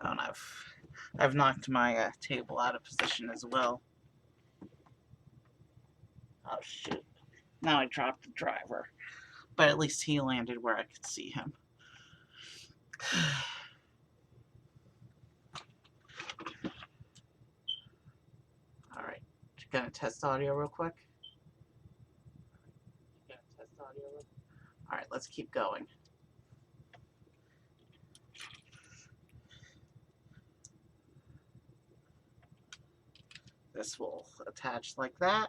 S1: Oh, and I've knocked my table out of position as well. Oh shoot! Now I dropped the driver, but at least he landed where I could see him. All right, gonna test audio real quick. All right, let's keep going. This will attach like that,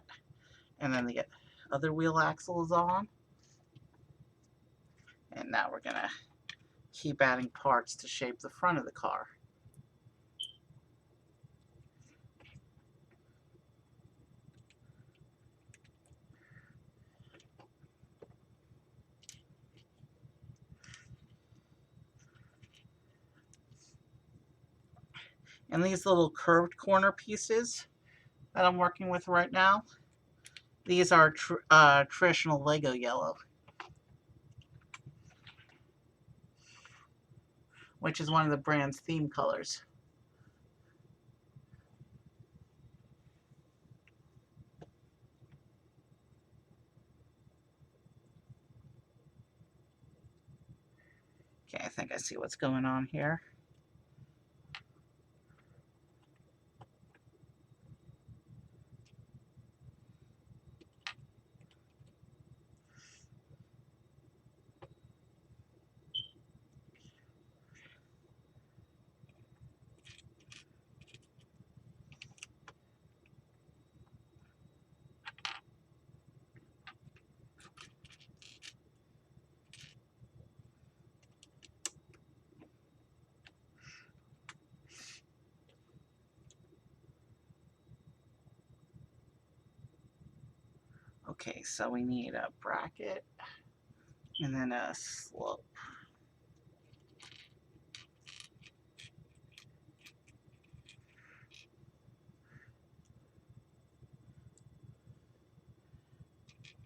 S1: and then the other wheel axle is on. And now we're gonna keep adding parts to shape the front of the car. And these little curved corner pieces that I'm working with right now, these are traditional Lego yellow, which is one of the brand's theme colors. Okay, I think I see what's going on here. Okay, so we need a bracket and then a slope.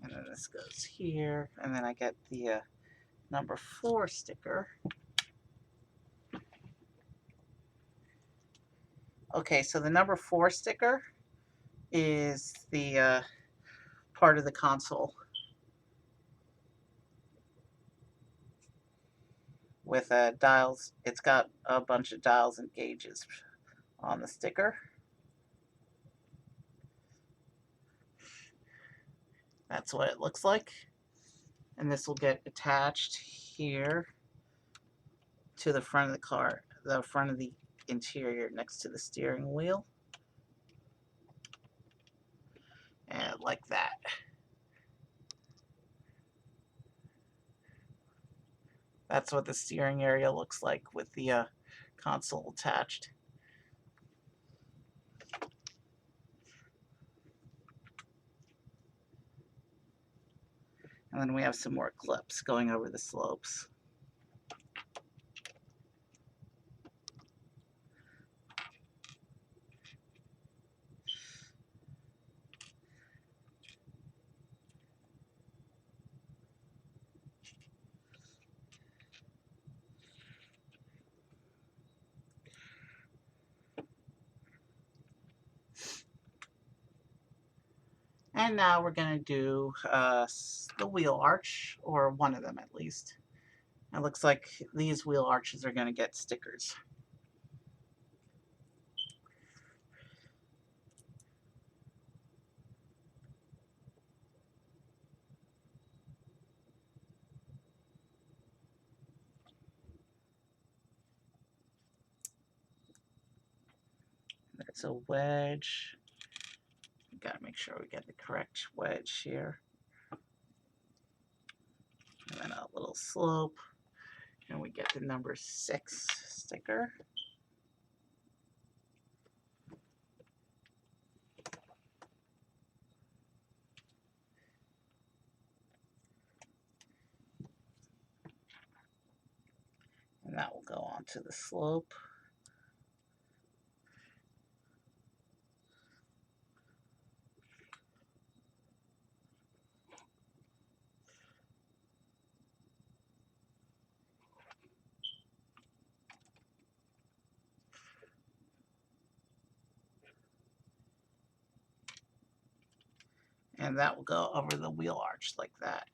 S1: And then this goes here, and then I get the number 4 sticker. Okay, so the number 4 sticker is the part of the console with dials. It's got a bunch of dials and gauges on the sticker. That's what it looks like. And this will get attached here to the front of the car, the front of the interior next to the steering wheel. And like that. That's what the steering area looks like with the console attached. And then we have some more clips going over the slopes. And now we're going to do the wheel arch, or one of them at least. It looks like these wheel arches are going to get stickers. There's a wedge. Got to make sure we get the correct wedge here. And then a little slope. And we get the number 6 sticker. And that will go onto the slope. And that will go over the wheel arch like that.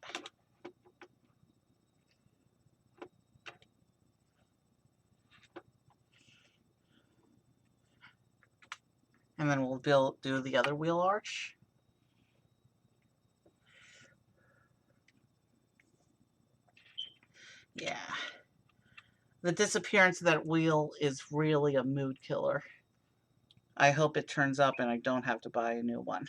S1: And then we'll do the other wheel arch. Yeah. The disappearance of that wheel is really a mood killer. I hope it turns up and I don't have to buy a new one.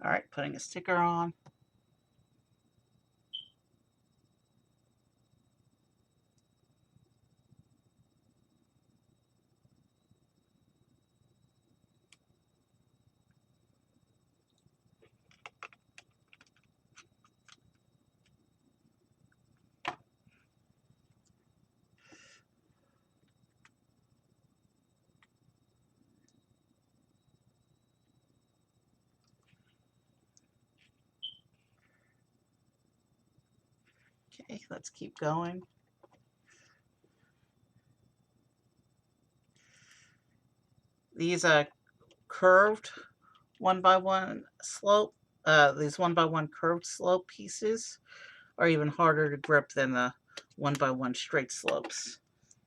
S1: All right, putting a sticker on. Okay, let's keep going. These are curved 1x1 slope. These 1x1 curved slope pieces are even harder to grip than the 1x1 straight slopes.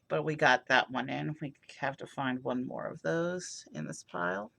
S1: But we got that one in. We have to find one more of those in this pile.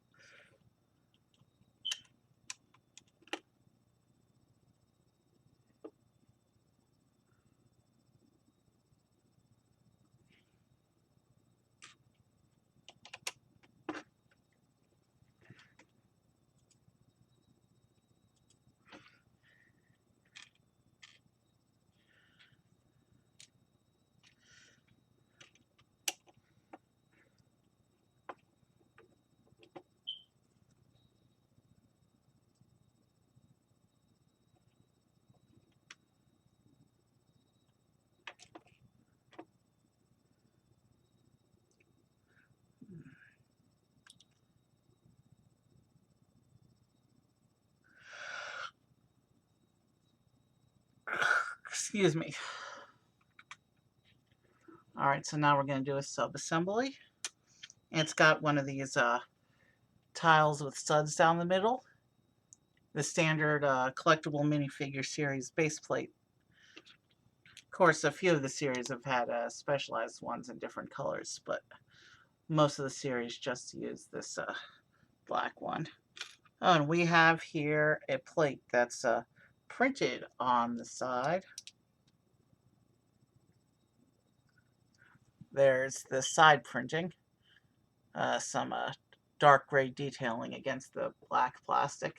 S1: Excuse me. All right, so now we're going to do a sub-assembly. It's got one of these tiles with studs down the middle. The standard collectible minifigure series base plate course, a few of the series have had specialized ones in different colors, but most of the series just use this black one. Oh, and we have here a plate that's printed on the side. There's the side printing, some dark gray detailing against the black plastic.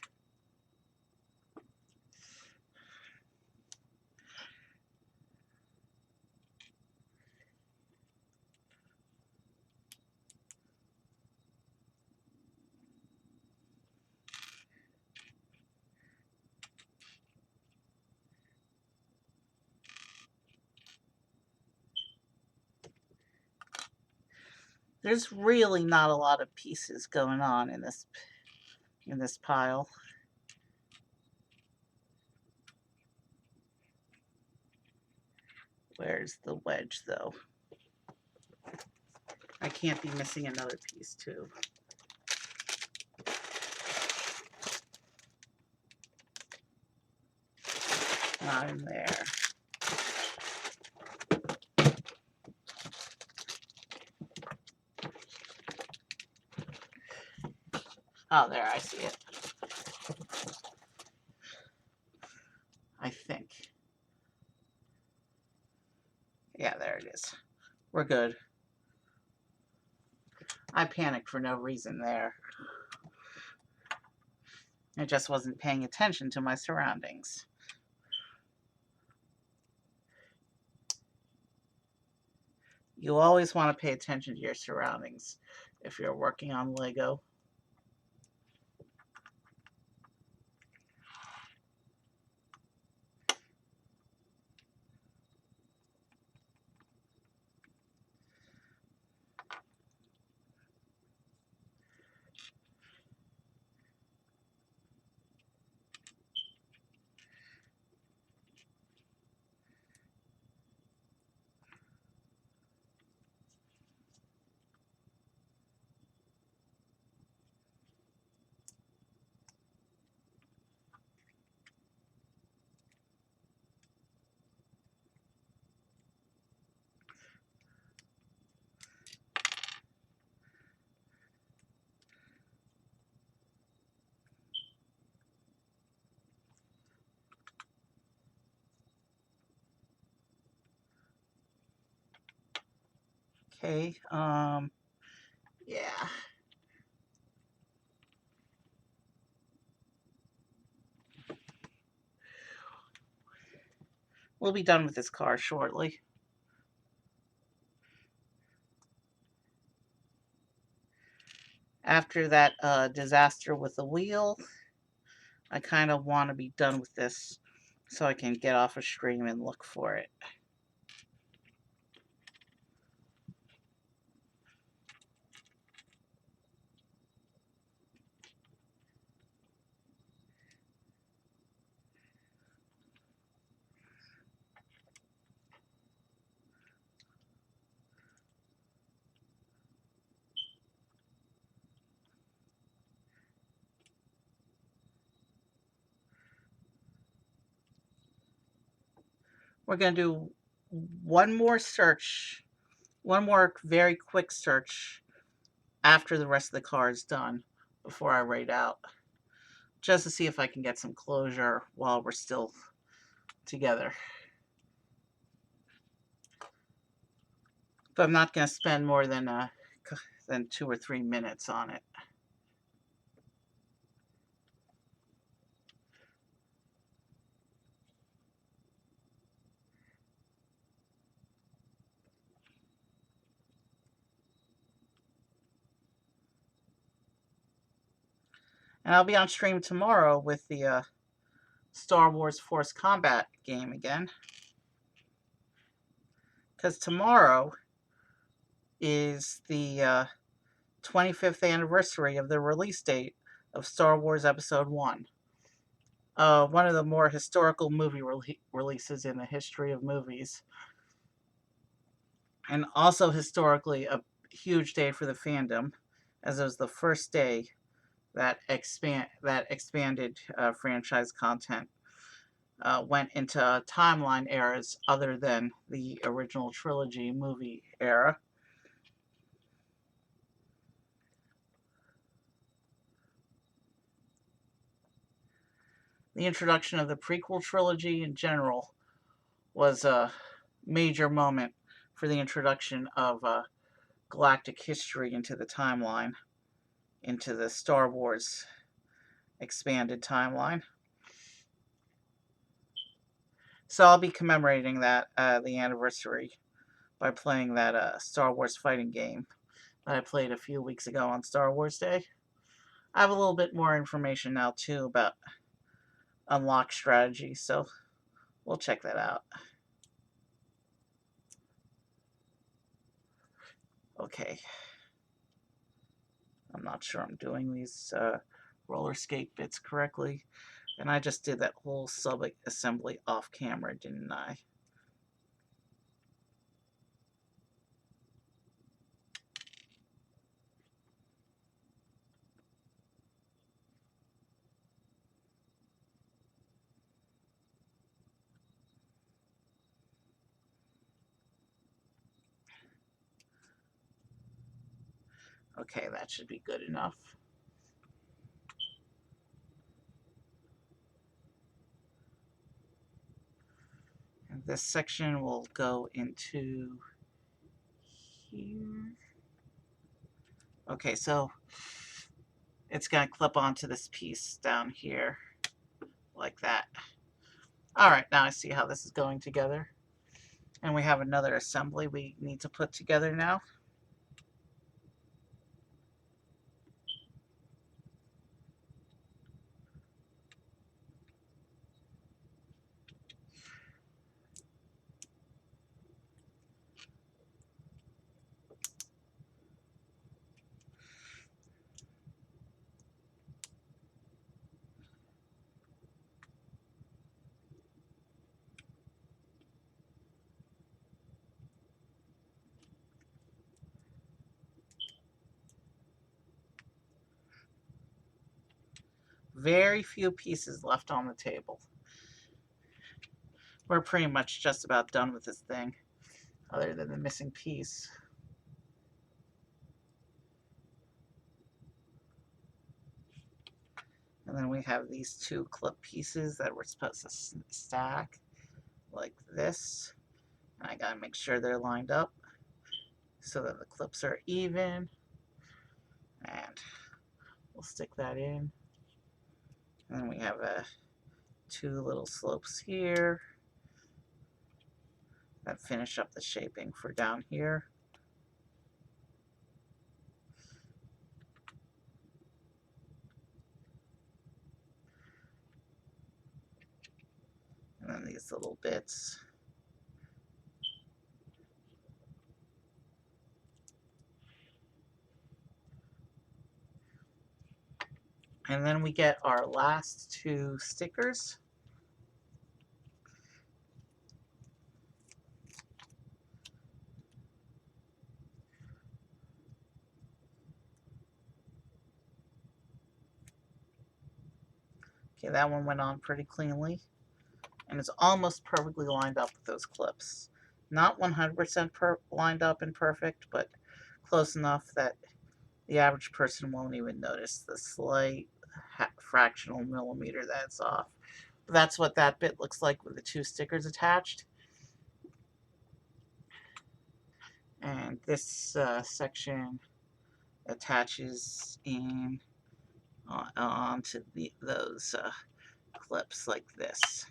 S1: There's really not a lot of pieces going on in this pile. Where's the wedge, though? I can't be missing another piece, too. Not in there. Oh, there, I see it. I think. Yeah, there it is. We're good. I panicked for no reason there. I just wasn't paying attention to my surroundings. You always want to pay attention to your surroundings if you're working on Lego. Okay, yeah. We'll be done with this car shortly. After that disaster with the wheel, I kind of want to be done with this so I can get off a stream and look for it. We're going to do one more search, one more very quick search after the rest of the car is done before I raid out, just to see if I can get some closure while we're still together. But I'm not going to spend more than 2 or 3 minutes on it. And I'll be on stream tomorrow with the Star Wars Force Combat game again. Because tomorrow is the 25th anniversary of the release date of Star Wars Episode 1. One of the more historical movie releases in the history of movies. And also historically a huge day for the fandom, as it was the first day that expanded franchise content went into timeline eras other than the original trilogy movie era. The introduction of the prequel trilogy in general was a major moment for the introduction of galactic history into the timeline, into the Star Wars expanded timeline. So I'll be commemorating that the anniversary by playing that Star Wars fighting game that I played a few weeks ago on Star Wars Day. I have a little bit more information now too about unlock strategy, so we'll check that out. Okay. I'm not sure I'm doing these roller skate bits correctly. And I just did that whole sub-assembly off camera, didn't I? Okay, that should be good enough. And this section will go into here. Okay, so it's going to clip onto this piece down here like that. All right, now I see how this is going together. And we have another assembly we need to put together now. Very few pieces left on the table. We're pretty much just about done with this thing, other than the missing piece. And then we have these two clip pieces that we're supposed to stack like this. And I gotta make sure they're lined up so that the clips are even. And we'll stick that in. And then we have two little slopes here that finish up the shaping for down here. And then these little bits. And then we get our last two stickers. Okay, that one went on pretty cleanly. And it's almost perfectly lined up with those clips. Not 100% lined up and perfect, but close enough that the average person won't even notice the slight fractional millimeter that's off. But that's what that bit looks like with the two stickers attached. And this section attaches in onto those clips like this.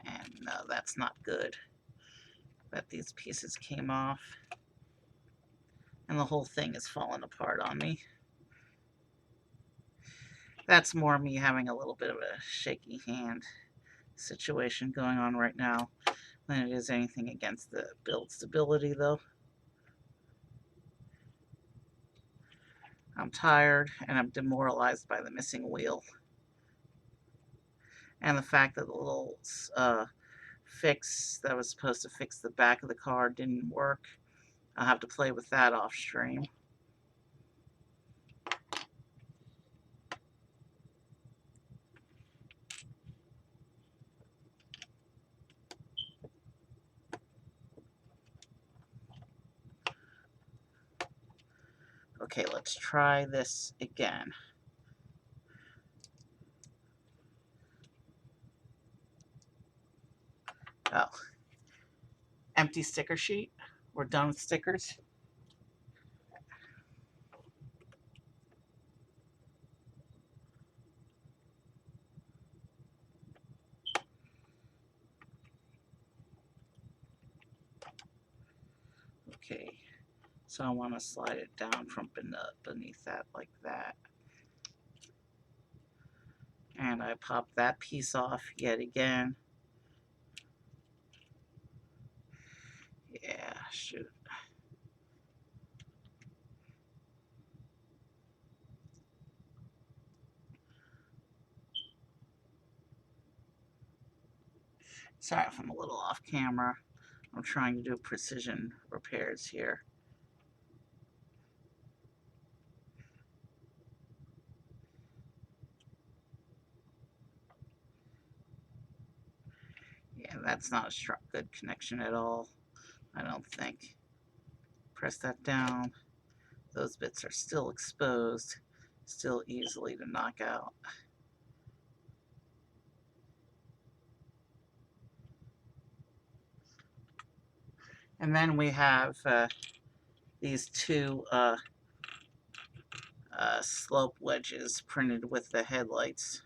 S1: And no, that's not good. That these pieces came off. And the whole thing is falling apart on me. That's more me having a little bit of a shaky hand situation going on right now than it is anything against the build stability, though. I'm tired and I'm demoralized by the missing wheel. And the fact that the little fix that was supposed to fix the back of the car didn't work. I'll have to play with that off stream. Okay, let's try this again. Oh, empty sticker sheet. We're done with stickers. Okay, so I want to slide it down from beneath that like that. And I pop that piece off yet again. Yeah, shoot. Sorry if I'm a little off camera. I'm trying to do precision repairs here. Yeah, that's not a good connection at all, I don't think. Press that down. Those bits are still exposed, still easily to knock out. And then we have these two slope wedges printed with the headlights.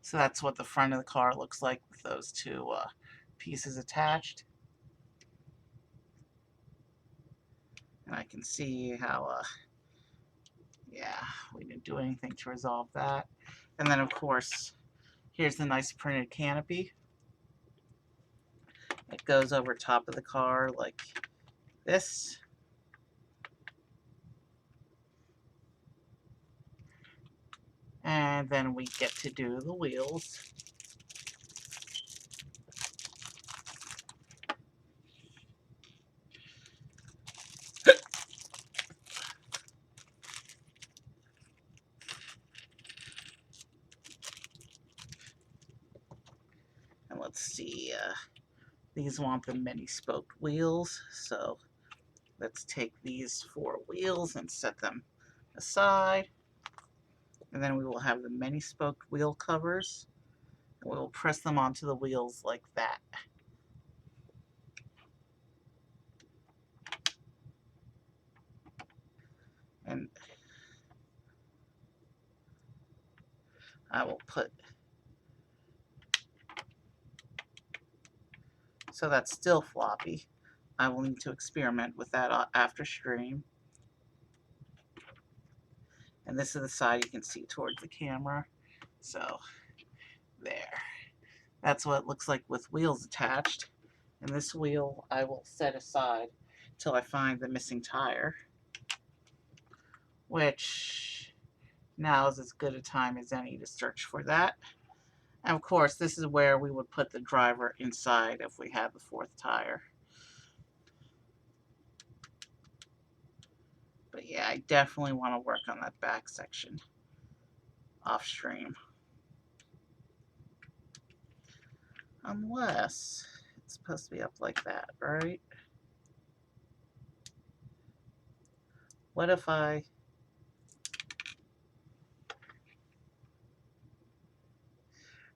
S1: So that's what the front of the car looks like with those two pieces attached. And I can see how, yeah, we didn't do anything to resolve that. And then, of course, here's the nice printed canopy. It goes over top of the car like this. And then we get to do the wheels. And let's see, these want the many spoked wheels, so let's take these 4 wheels and set them aside. And then we will have the many spoked wheel covers. And we will press them onto the wheels like that. And I will put, so that's still floppy. I will need to experiment with that after stream. And this is the side you can see towards the camera. So, there. That's what it looks like with wheels attached. And this wheel I will set aside till I find the missing tire, which now is as good a time as any to search for that. And of course, this is where we would put the driver inside if we had the 4th tire. But yeah, I definitely want to work on that back section off stream. Unless it's supposed to be up like that, right? What if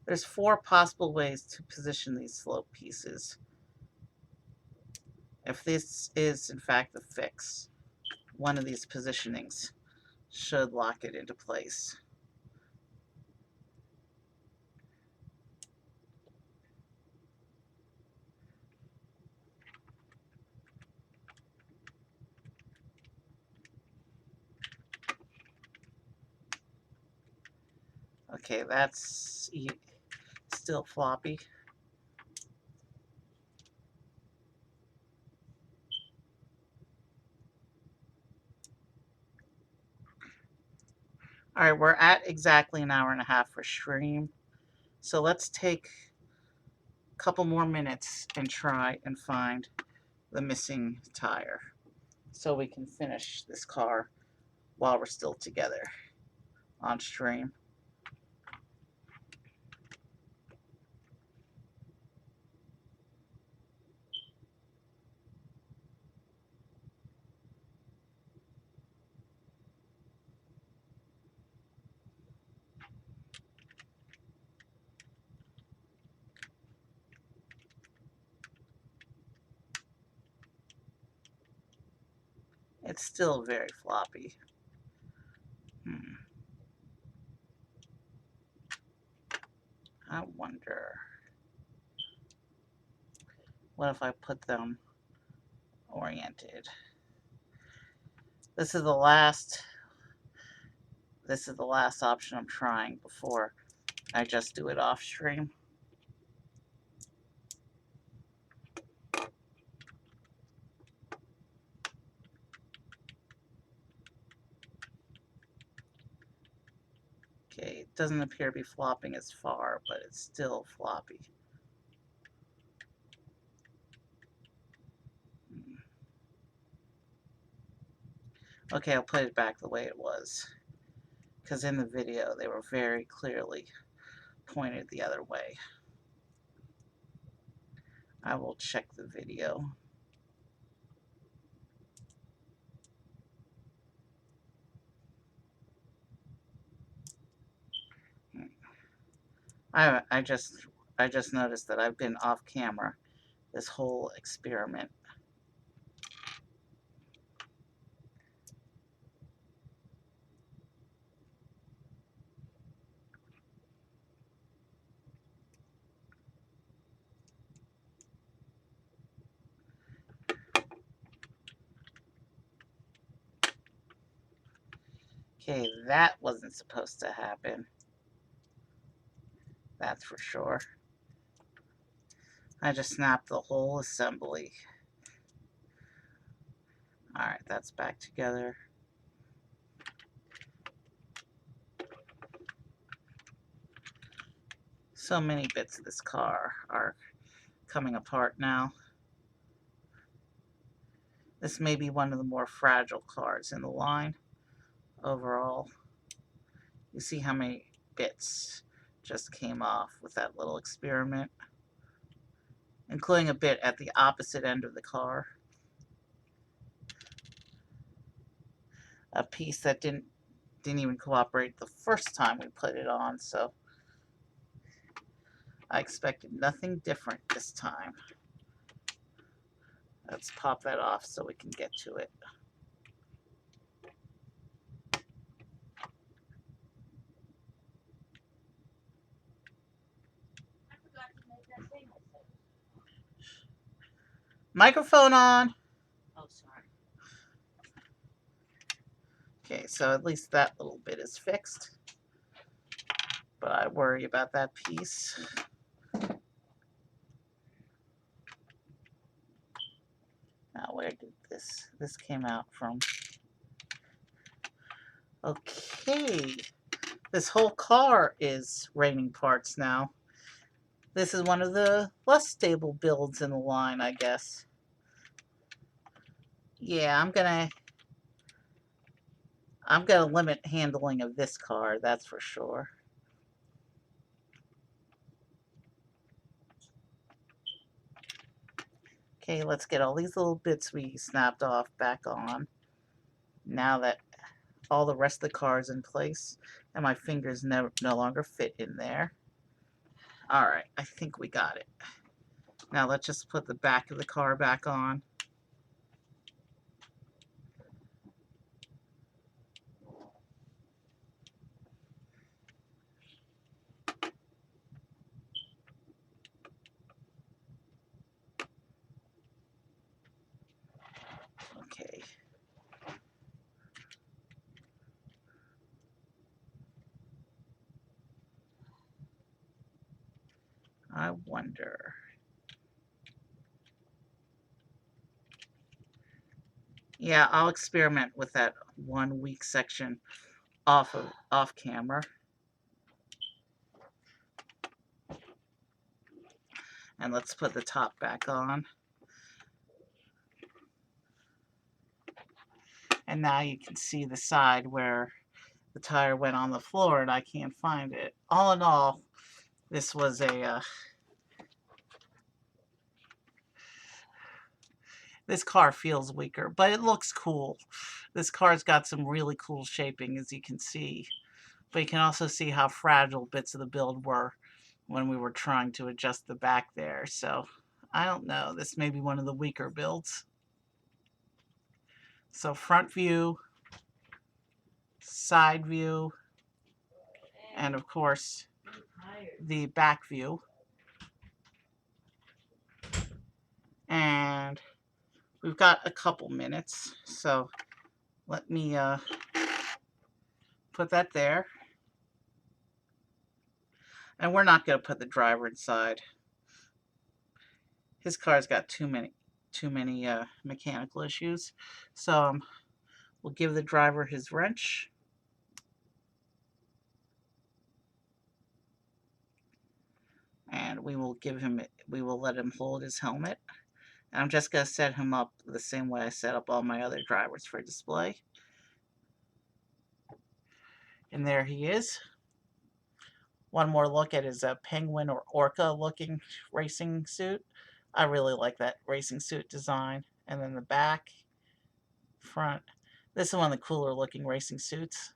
S1: there's 4 possible ways to position these slope pieces. If this is in fact the fix, one of these positionings should lock it into place. Okay, that's still floppy. All right, we're at exactly an hour and a half for stream. So let's take a couple more minutes and try and find the missing tire so we can finish this car while we're still together on stream. It's still very floppy. I wonder, what if I put them oriented? This is the last option I'm trying before I just do it off stream. Okay, it doesn't appear to be flopping as far, but it's still floppy. Okay, I'll put it back the way it was, because in the video they were very clearly pointed the other way. I will check the video. I just noticed that I've been off camera this whole experiment. Okay, that wasn't supposed to happen. That's for sure. I just snapped the whole assembly. Alright, that's back together. So many bits of this car are coming apart now. This may be one of the more fragile cars in the line overall. You see how many bits just came off with that little experiment, including a bit at the opposite end of the car. A piece that didn't even cooperate the first time we put it on, so I expected nothing different this time. Let's pop that off so we can get to it. Microphone on. Oh, sorry. Okay, so at least that little bit is fixed. But I worry about that piece. Now, where did this came out from? Okay. This whole car is raining parts now. This is one of the less stable builds in the line, I guess. Yeah, I'm gonna limit handling of this car, that's for sure. Okay, let's get all these little bits we snapped off back on. Now that all the rest of the car is in place and my fingers no longer fit in there. Alright, I think we got it. Now let's just put the back of the car back on. Okay. I wonder. Yeah, I'll experiment with that 1 week section off camera. And let's put the top back on. And now you can see the side where the tire went on the floor and I can't find it. All in all, this was this car feels weaker, but it looks cool. This car's got some really cool shaping, as you can see. But you can also see how fragile bits of the build were when we were trying to adjust the back there. So, I don't know. This may be one of the weaker builds. So, front view, side view, and of course, the back view. And we've got a couple minutes, so let me put that there. And we're not going to put the driver inside. His car's got too many mechanical issues. So we'll give the driver his wrench. And we will let him hold his helmet. And I'm just going to set him up the same way I set up all my other drivers for display. And there he is. One more look at his penguin or orca looking racing suit. I really like that racing suit design. And then the back, front. This is one of the cooler looking racing suits.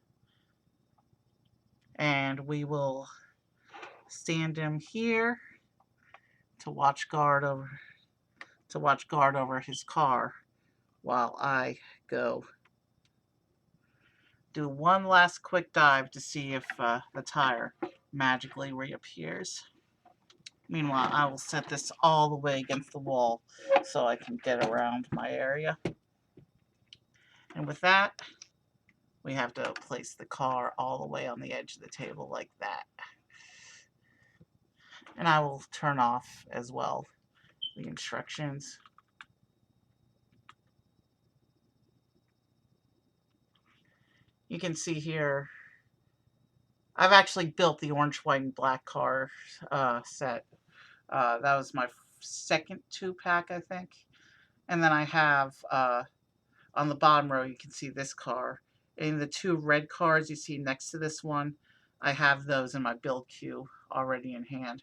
S1: And we will stand him here to watch guard over his car while I go do one last quick dive to see if the tire magically reappears. Meanwhile, I will set this all the way against the wall so I can get around my area. And with that, we have to place the car all the way on the edge of the table like that. And I will turn off as well the instructions. You can see here, I've actually built the orange, white, and black car set. That was my second 2-pack, I think. And then I have, on the bottom row, you can see this car. And the 2 red cars you see next to this one, I have those in my build queue already in hand.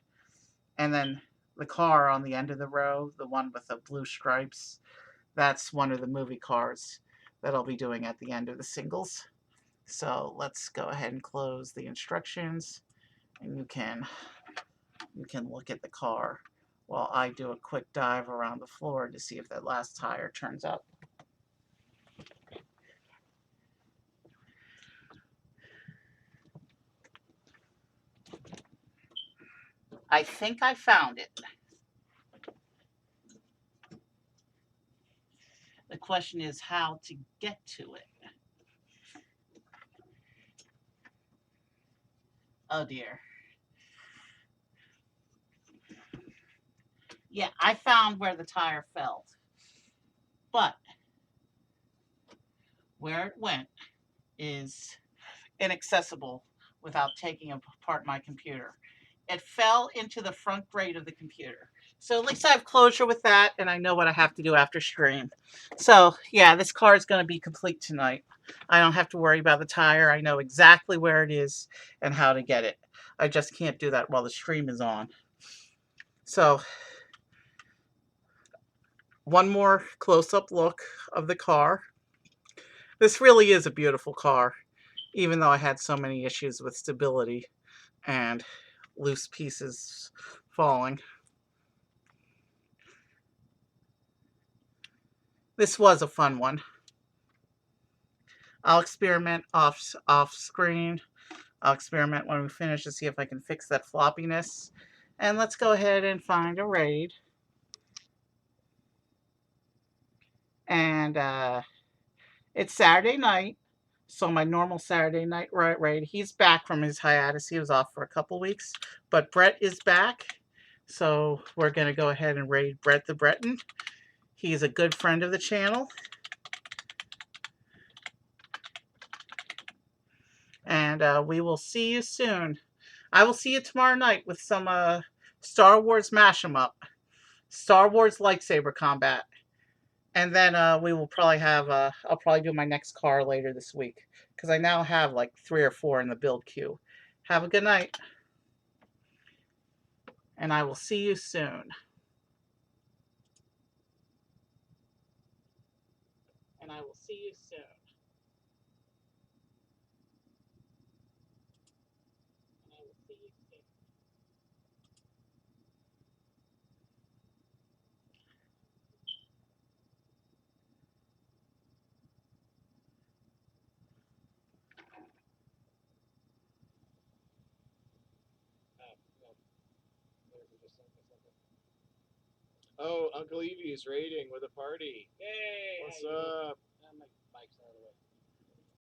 S1: And then the car on the end of the row, the one with the blue stripes, that's one of the movie cars that I'll be doing at the end of the singles. So let's go ahead and close the instructions, and you can look at the car while I do a quick dive around the floor to see if that last tire turns up. I think I found it. The question is how to get to it. Oh dear. Yeah, I found where the tire fell. But where it went is inaccessible without taking apart my computer. It fell into the front grate of the computer. So at least I have closure with that, and I know what I have to do after stream. So yeah, this car is going to be complete tonight. I don't have to worry about the tire. I know exactly where it is and how to get it. I just can't do that while the stream is on. So one more close-up look of the car. This really is a beautiful car, even though I had so many issues with stability and loose pieces falling. This was a fun one. I'll experiment off screen. I'll experiment when we finish to see if I can fix that floppiness. And let's go ahead and find a raid. And it's Saturday night, so my normal Saturday night raid. He's back from his hiatus. He was off for a couple weeks, but Brett is back. So we're going to go ahead and raid Brett the Breton. He's a good friend of the channel. And we will see you soon. I will see you tomorrow night with some Star Wars mash 'em up. Star Wars lightsaber combat. And then we will probably have, I'll probably do my next car later this week because I now have like 3 or 4 in the build queue. Have a good night, and I will see you soon. And I will see you soon. And I will see you soon.
S2: Oh, Uncle Evie's raiding with a party.
S1: Yay!
S2: What's up?